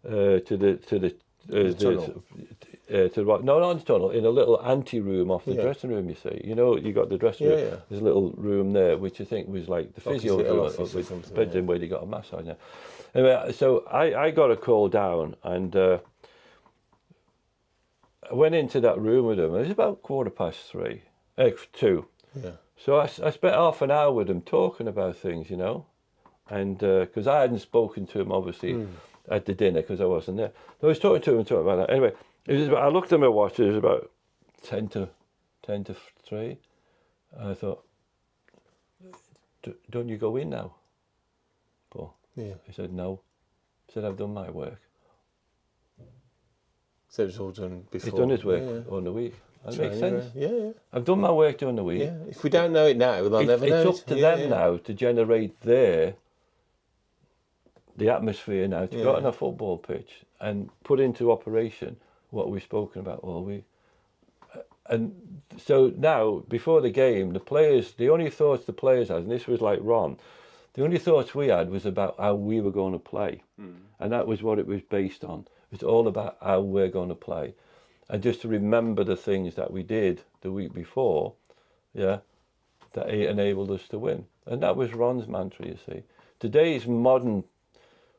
S2: to the
S1: tunnel.
S2: To what? No, not in the tunnel. In a little ante room off the dressing room. You see, you got the dressing room.
S1: Yeah.
S2: There's a little room there, which I think was like the physio room, with bedroom where you got a massage. Yeah. Anyway, so I got a call down, and I went into that room with him. It was about 2:15.
S1: Yeah.
S2: So I spent half an hour with him talking about things, and because I hadn't spoken to him obviously at the dinner because I wasn't there. So I was talking to him and talking about that. Anyway, I looked at my watch. It was about 10 to 3, and I thought, "Don't you go in now, Paul?"
S1: Yeah.
S2: He said, "No." I said, "I've done my work."
S1: So it was all done before.
S2: He's done his work on the week. That makes sense.
S1: Yeah.
S2: I've done my work during the week.
S1: Yeah. If we don't know it now, they'll never know.
S2: It's up to them now to generate the atmosphere now to go on a football pitch and put into operation what we've spoken about all week. And so now, before the game, the only thoughts the players had, and this was like Ron, the only thoughts we had was about how we were going to play. And that was what it was based on. It was all about how we're going to play. And just to remember the things that we did the week before, that enabled us to win. And that was Ron's mantra, you see. Today's modern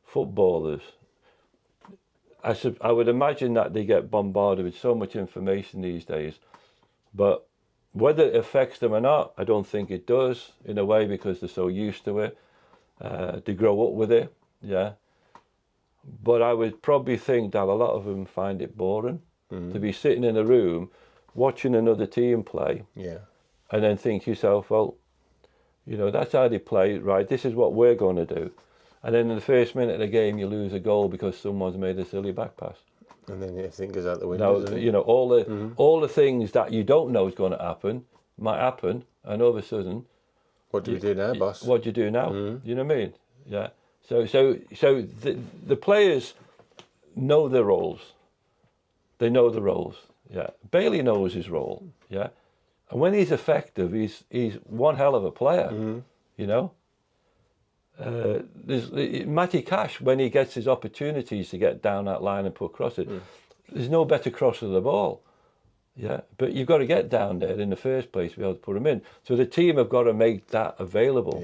S2: footballers, I would imagine that they get bombarded with so much information these days, but whether it affects them or not, I don't think it does, in a way, because they're so used to it. They grow up with it, But I would probably think that a lot of them find it boring to be sitting in a room watching another team play, and then think to yourself, well, that's how they play, right? This is what we're going to do. And then in the first minute of the game, you lose a goal because someone's made a silly back pass.
S1: And then everything goes out the window.
S2: Now, all the things that you don't know is going to happen might happen, and all of a sudden,
S1: what do we do now, boss?
S2: What do you do now? You know what I mean? Yeah. So the players know their roles. They know the roles. Yeah. Bailey knows his role. Yeah. And when he's effective, he's one hell of a player. There's Matty Cash, when he gets his opportunities to get down that line and put across it, there's no better crosser of the ball. Yeah, but you've got to get down there in the first place to be able to put him in. So the team have got to make that available,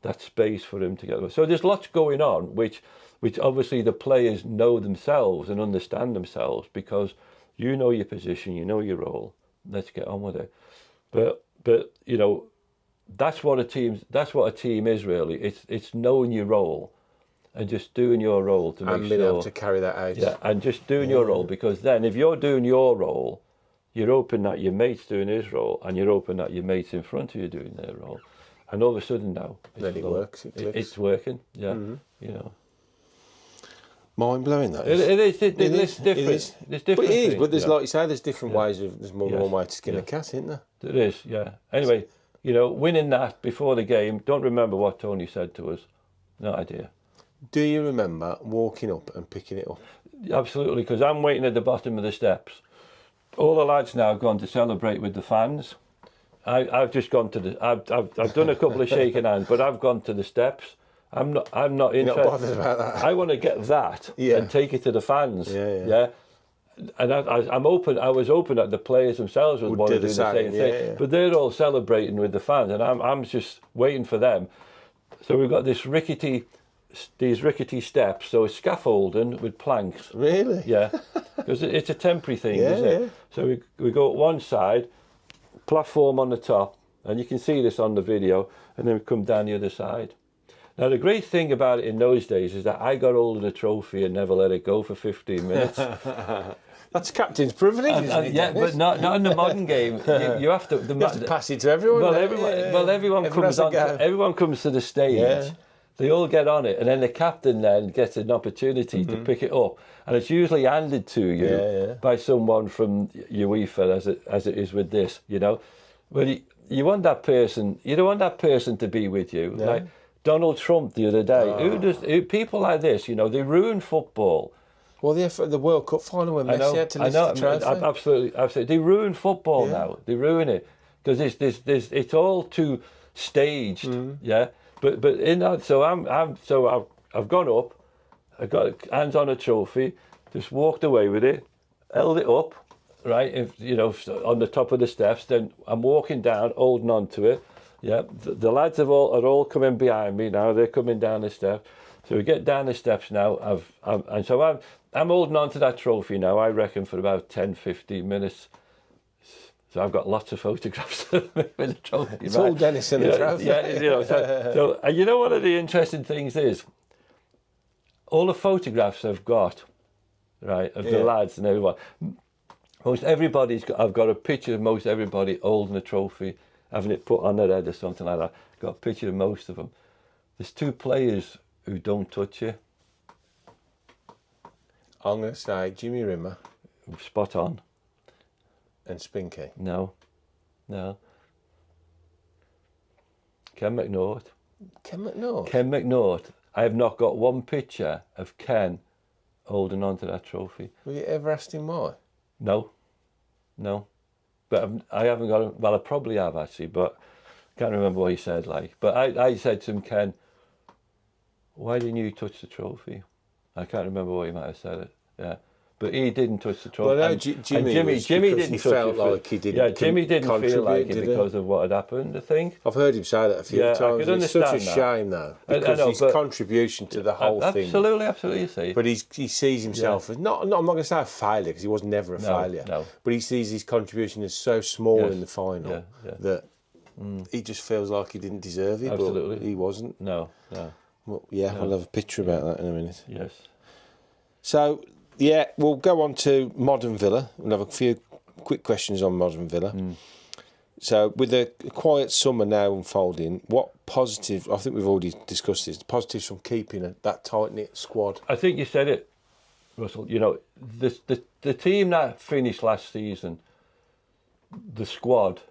S2: that space for him to get. So there's lots going on, which obviously the players know themselves and understand themselves, because you know your position, you know your role. Let's get on with it. But that's what a team is really. It's knowing your role and just doing your role to make sure.
S1: And being able to carry that out.
S2: Yeah, and just doing your role, because then if you're doing your role, you're hoping that your mate's doing his role, and you're hoping that your mates in front of you doing their role. And all of a sudden now,
S1: then it works. It clicks.
S2: It's working. Yeah,
S1: Mind blowing that
S2: is. It is. It's different.
S1: It is.
S2: There's different.
S1: But it is.
S2: things,
S1: But there's like you say, there's different ways of. There's more than one way to skin a cat, isn't there?
S2: There is. Yeah. Anyway, winning that before the game. Don't remember what Tony said to us. No idea.
S1: Do you remember walking up and picking it up?
S2: Absolutely, because I'm waiting at the bottom of the steps. All the lads now have gone to celebrate with the fans. I've just gone to the. I've done a couple of shaking hands, but I've gone to the steps. I'm not interested.
S1: You're not bothered about that.
S2: I want to get that and take it to the fans. Yeah. And I'm open. I was open that the players themselves would want to do the same thing, but they're all celebrating with the fans, and I'm just waiting for them. So we've got these rickety steps, so it's scaffolding with planks.
S1: Really?
S2: Yeah, because it's a temporary thing, isn't it? So we go at one side, platform on the top, and you can see this on the video, and then we come down the other side. Now the great thing about it in those days is that I got hold of the trophy and never let it go for 15 minutes.
S1: That's captain's privilege, isn't it?
S2: Yeah, but not in the modern game. You have to.
S1: You have to pass it to everyone.
S2: Well, everyone comes to the stage. Yeah. They all get on it, and then the captain then gets an opportunity to pick it up, and it's usually handed to you by someone from UEFA, as it is with this. Well, you want that person. You don't want that person to be with you. No. Like Donald Trump the other day. People like this, you know, they ruin football.
S1: Well, the World Cup final when Messi had to lift the trophy.
S2: Absolutely. They ruin football now. They ruin it because it's all too staged. Yeah, but in that, so I've gone up, I got hands on a trophy, just walked away with it, held it up, right, on the top of the steps. Then I'm walking down, holding on to it. Yeah, the lads are all coming behind me now. They're coming down the steps. So we get down the steps now. I'm holding on to that trophy now, I reckon, for about 10, 15 minutes. So I've got lots of photographs with the trophy.
S1: It's all Dennis in the trophy.
S2: Yeah, so one of the interesting things is, all the photographs I've got, right, of the lads and everyone, I've got a picture of most everybody holding a trophy, having it put on their head or something like that. Got a picture of most of them. There's 2 players who don't touch you.
S1: I'm going to say Jimmy Rimmer.
S2: Spot on.
S1: And Spinky.
S2: No. Ken McNaught.
S1: Ken McNaught?
S2: Ken McNaught. I have not got one picture of Ken holding on to that trophy.
S1: Have you ever asked him why?
S2: No. But I haven't got him. Well, I probably have actually, but I can't remember what he said. But I said to him, Ken, why didn't you touch the trophy? I can't remember what he might have said. Yeah, but he didn't touch the trophy.
S1: Well, no, Jimmy
S2: didn't.
S1: He felt like he didn't.
S2: Yeah, Jimmy didn't feel like it
S1: did
S2: because of what had happened, I think.
S1: I've heard him say that a few times.
S2: I could
S1: It's such a
S2: understand
S1: shame, though, because his contribution to the whole thing.
S2: Absolutely, you see.
S1: But he sees himself as not. I'm not going to say a failure because he was never a failure.
S2: No.
S1: But he sees his contribution as so small in the final that he just feels like he didn't deserve it.
S2: Absolutely,
S1: but he wasn't.
S2: No.
S1: Well, we'll have a picture about that in a minute.
S2: Yes.
S1: So, we'll go on to Modern Villa. We'll have a few quick questions on Modern Villa. So, with a quiet summer now unfolding, what positive, I think we've already discussed this, positives from keeping that tight-knit squad?
S2: I think you said it, Russell. You know, the team that finished last season, the squad,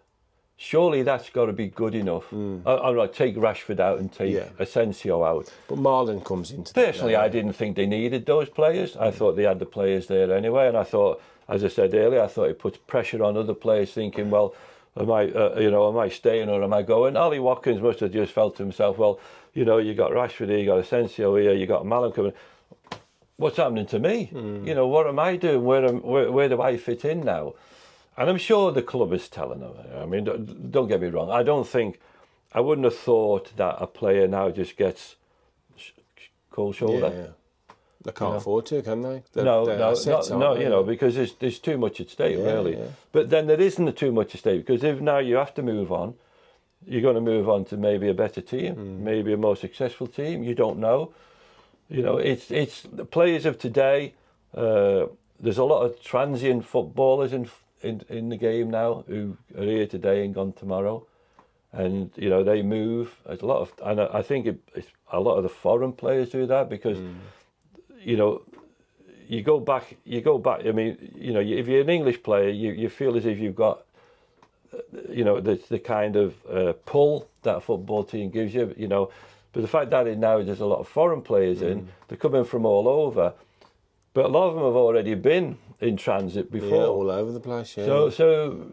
S2: surely that's got to be good enough. I'm not take Rashford out and take Asensio out.
S1: But Marlon comes into that.
S2: Personally, I didn't think they needed those players. I thought they had the players there anyway, and I thought, as I said earlier, I thought it puts pressure on other players, thinking, well, am I staying or am I going? Ollie Watkins must have just felt to himself, well, you got Rashford here, you got Asensio here, you got Marlon coming. What's happening to me? What am I doing? Where do I fit in now? And I'm sure the club is telling them. I mean, don't get me wrong. I wouldn't have thought that a player now just gets cold shoulder.
S1: Yeah. They can't afford to, can they?
S2: No. Because there's too much at stake, really. Yeah. But then there isn't too much at stake, because if now you have to move on, you're going to move on to maybe a better team, maybe a more successful team. You don't know. It's the players of today. There's a lot of transient footballers in the game now who are here today and gone tomorrow, and they move. There's a lot of, and I think it's a lot of the foreign players do that because you go back. I mean, if you're an English player, you feel as if you've got the kind of pull that a football team gives you. But the fact that now there's a lot of foreign players in, they're coming from all over, but a lot of them have already been in transit before.
S1: Yeah, all over the place, yeah.
S2: So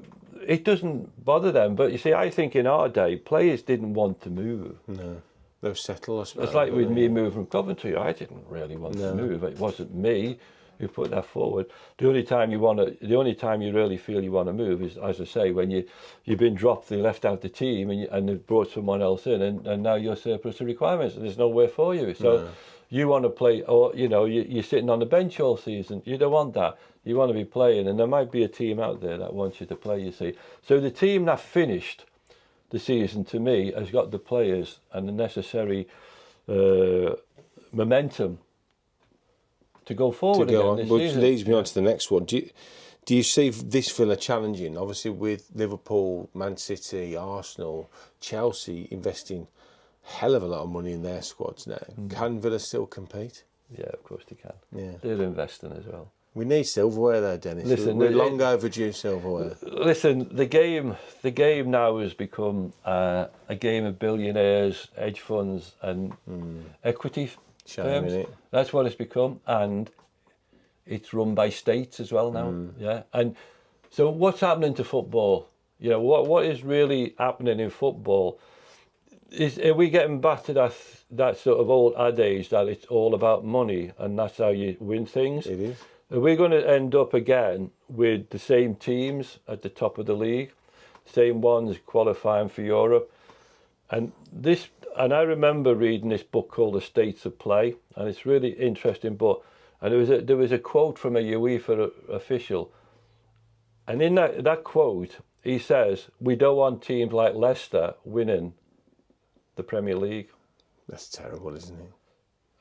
S2: it doesn't bother them. But you see, I think in our day, players didn't want to move.
S1: No, they were settled, I suppose.
S2: It's like with me moving from Coventry. I didn't really want to move. It wasn't me who put that forward. The only time you really feel you want to move is, as I say, when you've been dropped, they left out the team, and they've brought someone else in, and now you're surplus to requirements, and there's nowhere for you. So you want to play, or you're sitting on the bench all season. You don't want that. You want to be playing, and there might be a team out there that wants you to play, you see. So the team that finished the season, to me, has got the players and the necessary momentum to go forward again this
S1: which
S2: season.
S1: Leads me on to the next one. Do you see this Villa challenging? Obviously, with Liverpool, Man City, Arsenal, Chelsea investing a hell of a lot of money in their squads now. Can Villa still compete?
S2: Yeah, of course they can.
S1: Yeah,
S2: They're investing as well.
S1: We need silverware though, Dennis.
S2: Listen,
S1: we're long overdue silverware.
S2: Listen, the game now has become a game of billionaires, hedge funds, and equity firms.
S1: Isn't it?
S2: That's what it's become, and it's run by states as well now. Yeah, and so what's happening to football? You know, what is really happening in football? Are we getting back to that sort of old adage that it's all about money and that's how you win things?
S1: It is.
S2: Are we going to end up again with the same teams at the top of the league, same ones qualifying for Europe? And I remember reading this book called The States of Play, and it's really interesting book. And there was a quote from a UEFA official, and in that quote he says, "We don't want teams like Leicester winning the Premier League."
S1: That's terrible, isn't it?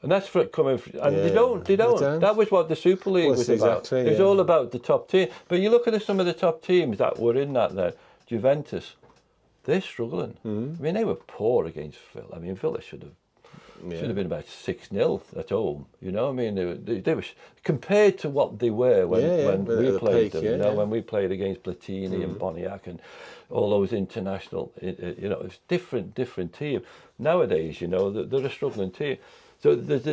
S2: And that's coming from, and
S1: Yeah,
S2: they don't. That was what the Super League was about.
S1: Exactly,
S2: It was all about the top team. But you look at some of the top teams that were in that there, Juventus, they're struggling. I mean, they were poor against Villa. I mean, Villa should have been about 6-0 at home. You know, I mean, they were compared to what they were when we played them. You know, when we played against Platini and Boniek and all those international. You know, it's different team. Nowadays, you know, they're a struggling team. So there's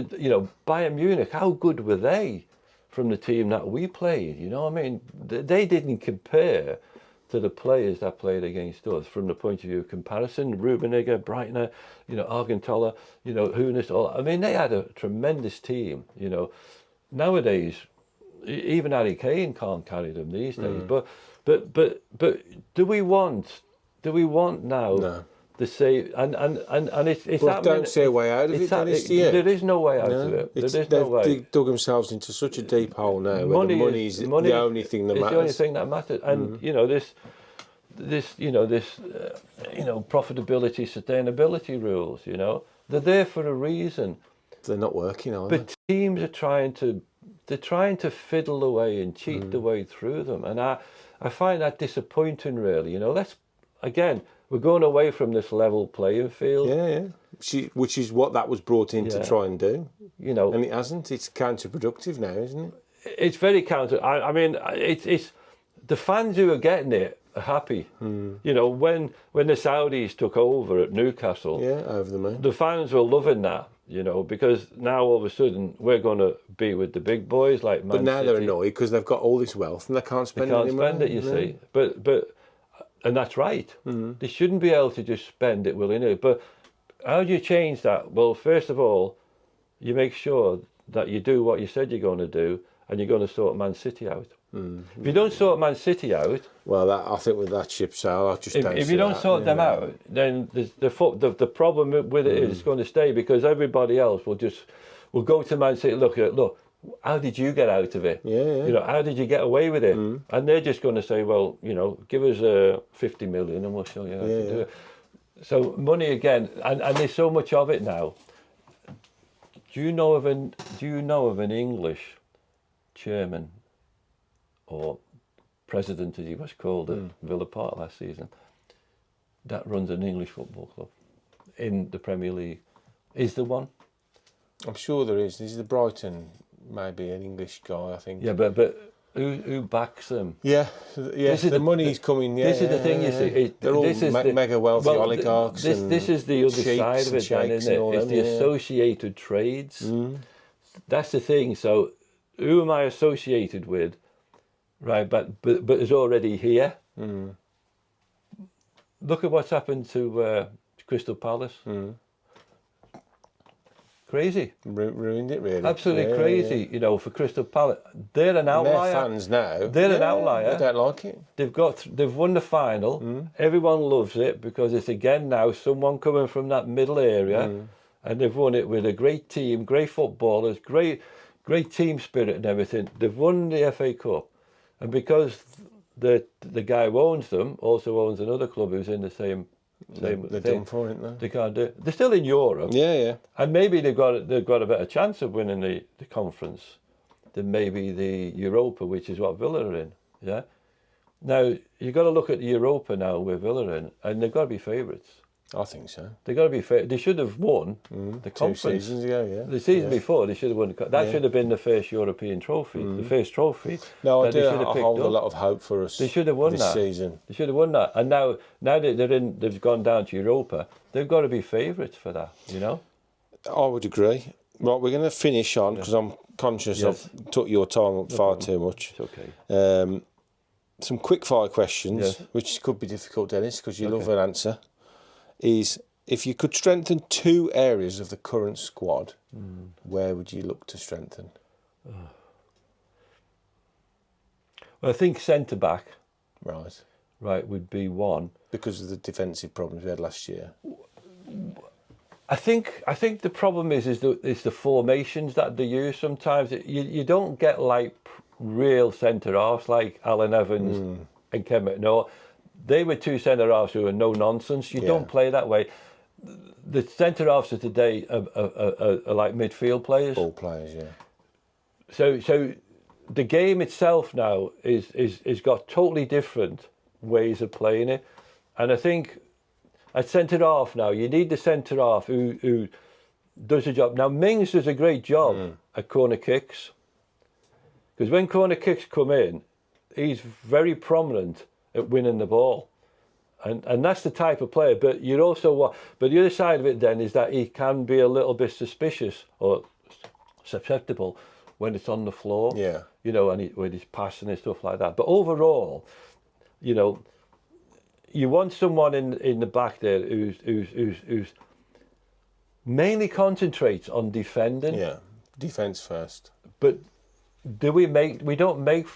S2: Bayern Munich. How good were they from the team that we played? You know, I mean, they didn't compare to the players that played against us from the point of view of comparison. Rummenigge, Breitner, you know, Argentala, you know, Hunes. I mean, they had a tremendous team. You know, nowadays, even Harry Kane can't carry them these days. But do we want now? No. The say and it's
S1: but don't see a way out of it, Dennis, do you?
S2: There is no way out of it. They've
S1: dug themselves into such a deep hole now. Where the money's the only thing that matters.
S2: It's the only thing that matters. And you know this profitability, sustainability rules. You know, they're there for a reason.
S1: They're not working, are they?
S2: But teams are trying to fiddle away and cheat their way through them, and I find that disappointing. Really, you know, we're going away from this level playing field.
S1: Yeah. Which is what that was brought in to try and do.
S2: You know,
S1: and it hasn't. It's counterproductive now, isn't it?
S2: It's very counter. I mean, it's the fans who are getting it are happy. You know, when the Saudis took over at Newcastle,
S1: over the moon.
S2: The fans were loving that. You know, because now all of a sudden we're going to be with the big boys like Man City.
S1: But now they're annoyed because they've got all this wealth and they can't spend it anymore.
S2: You see. But and that's right. They shouldn't be able to just spend it willy-nilly. But how do you change that? Well, first of all, you make sure that you do what you said you're going to do, and you're going to sort Man City out. If you don't sort Man City out,
S1: well, I think with that ship sail, I just
S2: if you don't sort them out, then the problem with it is it's going to stay because everybody else will go to Man City. Look. How did you get out of it? You know, how did you get away with it? And they're just going to say, well, you know, give us 50 million and we'll show you how to do it. So money again, and there's so much of it now. Do you know of an English chairman or president, as he was called at Villa Park last season, that runs an English football club in the Premier League? Is there one?
S1: I'm sure there is. This is the Brighton. Maybe an English guy, I think.
S2: Yeah, but who backs them?
S1: Yeah. The money's coming.
S2: This is the thing, you see.
S1: They're all mega wealthy oligarchs.
S2: This is the other side of it, then, isn't it? It's the associated trades. That's the thing. So, who am I associated with? Right, but is already here. Look at what's happened to Crystal Palace. Crazy.
S1: Ruined it, really.
S2: Absolutely crazy, you know, for Crystal Palace. They're an outlier.
S1: They're fans now.
S2: They're an outlier.
S1: They don't like it.
S2: They've won the final. Everyone loves it because it's again now someone coming from that middle area, and they've won it with a great team, great footballers, great team spirit and everything. They've won the FA Cup, and because the guy who owns them also owns another club who's in the same. They're
S1: done for it now.
S2: They can't do it. They're still in Europe.
S1: Yeah.
S2: And maybe they've got a better chance of winning the conference than maybe the Europa, which is what Villa are in. Yeah. Now you've got to look at the Europa now where Villa are in, and they've got to be favourites.
S1: I think so.
S2: They've got to be fair. They should have won the
S1: 2
S2: conference.
S1: seasons ago, yeah.
S2: The season before, they should have won. That should have been the first European trophy, the first trophy.
S1: No, I
S2: that they
S1: do.
S2: should have
S1: I
S2: picked
S1: hold a
S2: up.
S1: lot of hope for us.
S2: They should have won
S1: this
S2: that
S1: season.
S2: They should have won that. And now that they've gone down to Europa. They've got to be favourites for that. You know.
S1: I would agree. Right, we're going to finish on because I'm conscious I've took your time up far too much.
S2: It's okay.
S1: Some quick fire questions, which could be difficult, Dennis, because you love an answer. Is if you could strengthen 2 areas of the current squad, where would you look to strengthen?
S2: Well, I think centre back,
S1: Right.
S2: would be one.
S1: Because of the defensive problems we had last year.
S2: I think the problem is the formations that they use sometimes. You don't get like real centre halves like Alan Evans and Ken McNaught. They were 2 centre halves who are no nonsense. You don't play that way. The centre halves of today are like midfield players.
S1: Ball players, yeah.
S2: So the game itself now is got totally different ways of playing it, and I think at centre half now you need the centre half who does the job. Now Mings does a great job at corner kicks, because when corner kicks come in, he's very prominent at winning the ball. And that's the type of player. But you're also but the other side of it then is that he can be a little bit suspicious or susceptible when it's on the floor.
S1: Yeah.
S2: You know, and when he's passing and stuff like that. But overall, you know, you want someone in the back there who's mainly concentrates on defending.
S1: Yeah. Defence first.
S2: But we don't make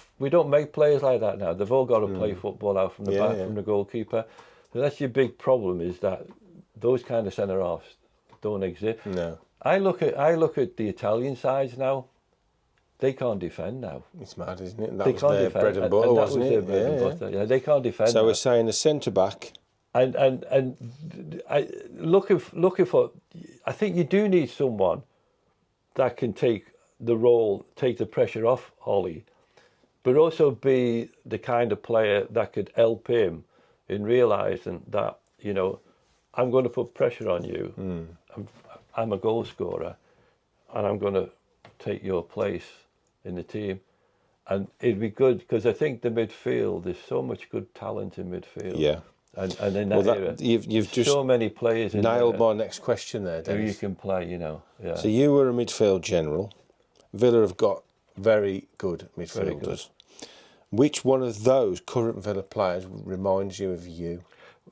S2: players like that now. They've all got to play football out from the back, from the goalkeeper. So that's your big problem, is that those kind of centre halves don't exist.
S1: No.
S2: I look at the Italian sides now. They can't defend now.
S1: It's mad, isn't it? That
S2: They
S1: was
S2: can't
S1: their
S2: defend.
S1: bread and butter, wasn't
S2: Their
S1: it?
S2: bread and butter. Yeah, they can't defend.
S1: So
S2: now.
S1: we're saying the centre back.
S2: And looking for. I think you do need someone that can take the pressure off Ollie, but also be the kind of player that could help him in realising that, you know, I'm going to put pressure on you. I'm a goal scorer, and I'm going to take your place in the team. And it'd be good, because I think the midfield, there's so much good talent in midfield.
S1: Yeah.
S2: And in that era,
S1: you've just
S2: so many players in
S1: nailed
S2: there
S1: my next question there,
S2: who
S1: Dennis.
S2: you can play, you know. Yeah.
S1: So you were a midfield general. Villa have got very good midfielders.
S2: Very good.
S1: Which one of those current Villa players reminds you of you?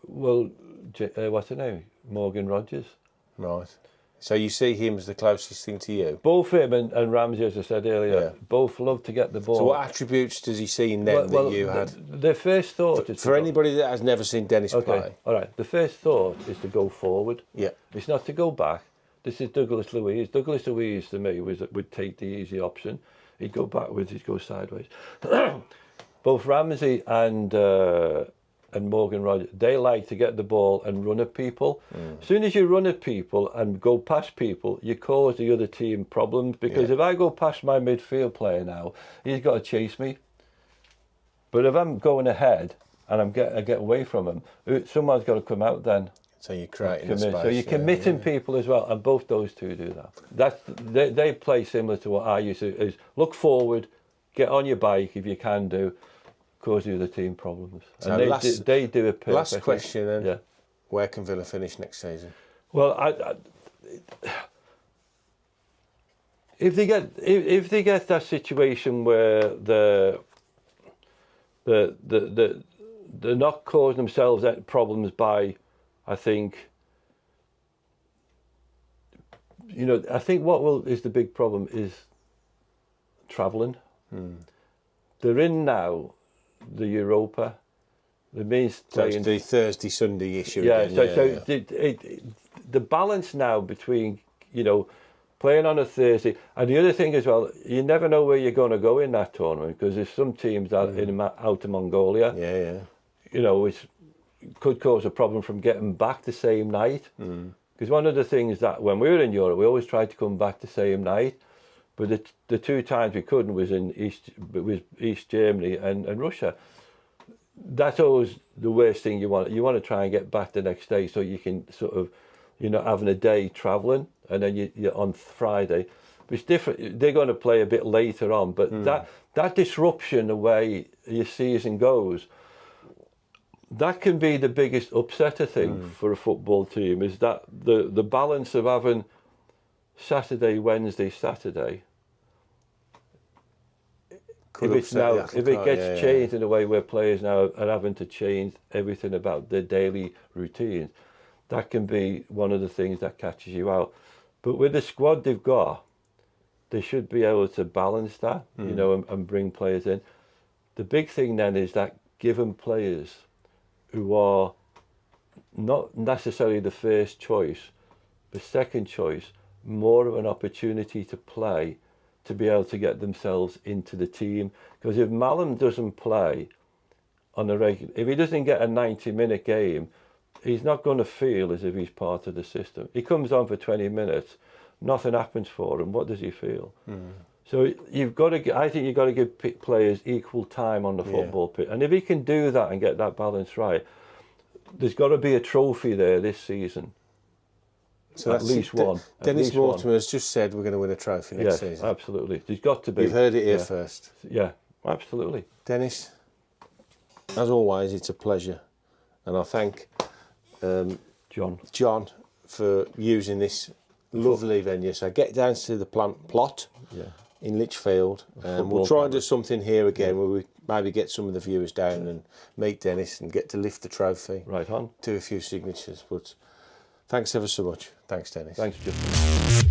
S2: Well, what's her name? Morgan Rogers.
S1: Right. So you see him as the closest thing to you?
S2: Both him and Ramsey, as I said earlier, both love to get the ball.
S1: So what attributes does he see in them that you had?
S2: The first thought is...
S1: For anybody that has never seen Dennis play.
S2: All right. The first thought is to go forward.
S1: Yeah.
S2: It's not to go back. This is Douglas Luiz. Douglas Luiz, to me, would take the easy option. He'd go backwards, he'd go sideways. Both Ramsey and Morgan Rogers, they like to get the ball and run at people. As soon as you run at people and go past people, you cause the other team problems, because if I go past my midfield player now, he's got to chase me. But if I'm going ahead and I get away from him, someone's got to come out then.
S1: So you're creating a space.
S2: So you're committing people as well, and both those two do that. They play similar to what I used to, is look forward, get on your bike if you can do, cause the other team problems.
S1: So
S2: and they do it perfectly.
S1: Last question then.
S2: Yeah.
S1: Where can Villa finish next season?
S2: Well, if they get that situation where they're not causing themselves problems by, I think, you know, I think is the big problem is travelling. They're in now the Europa. The means playing.
S1: So it's the Thursday, Sunday issue again.
S2: The balance now between, you know, playing on a Thursday, and the other thing as well, you never know where you're going to go in that tournament, because there's some teams that out of Mongolia.
S1: Yeah.
S2: You know, which could cause a problem from getting back the same night. Because one of the things that when we were in Europe, we always tried to come back the same night, but the 2 times we couldn't was in East Germany and Russia. that's always the worst thing you want. You want to try and get back the next day so you can sort of, you're not having a day travelling, and then you're on Friday. It's different. They're going to play a bit later on, but that disruption, the way your season goes, that can be the biggest upsetter thing for a football team. Is that the balance of having Saturday, Wednesday, Saturday. If it gets changed in a way where players now are having to change everything about their daily routines, that can be one of the things that catches you out. But with the squad they've got, they should be able to balance that, you know, and bring players in. The big thing then is that given players who are not necessarily the first choice, but second choice, more of an opportunity to play, to be able to get themselves into the team. Because if Mallam doesn't play on a regular, if he doesn't get a 90-minute game, he's not going to feel as if he's part of the system. He comes on for 20 minutes, nothing happens for him. What does he feel? So you've got to. I think you've got to give players equal time on the football pitch, and if he can do that and get that balance right, there's got to be a trophy there this season.
S1: So
S2: at least one.
S1: Dennis Mortimer has just said we're going to win a trophy next season.
S2: Absolutely. There's got to be.
S1: You've heard it here first.
S2: Yeah, absolutely.
S1: Dennis, as always, it's a pleasure, and I thank John for using this lovely venue. So get down to the plot in Lichfield, and we'll try and do something here again where we maybe get some of the viewers down and meet Dennis and get to lift the trophy.
S2: Right on.
S1: Do a few signatures, but thanks ever so much. Thanks, Dennis.
S2: Thanks, Justin.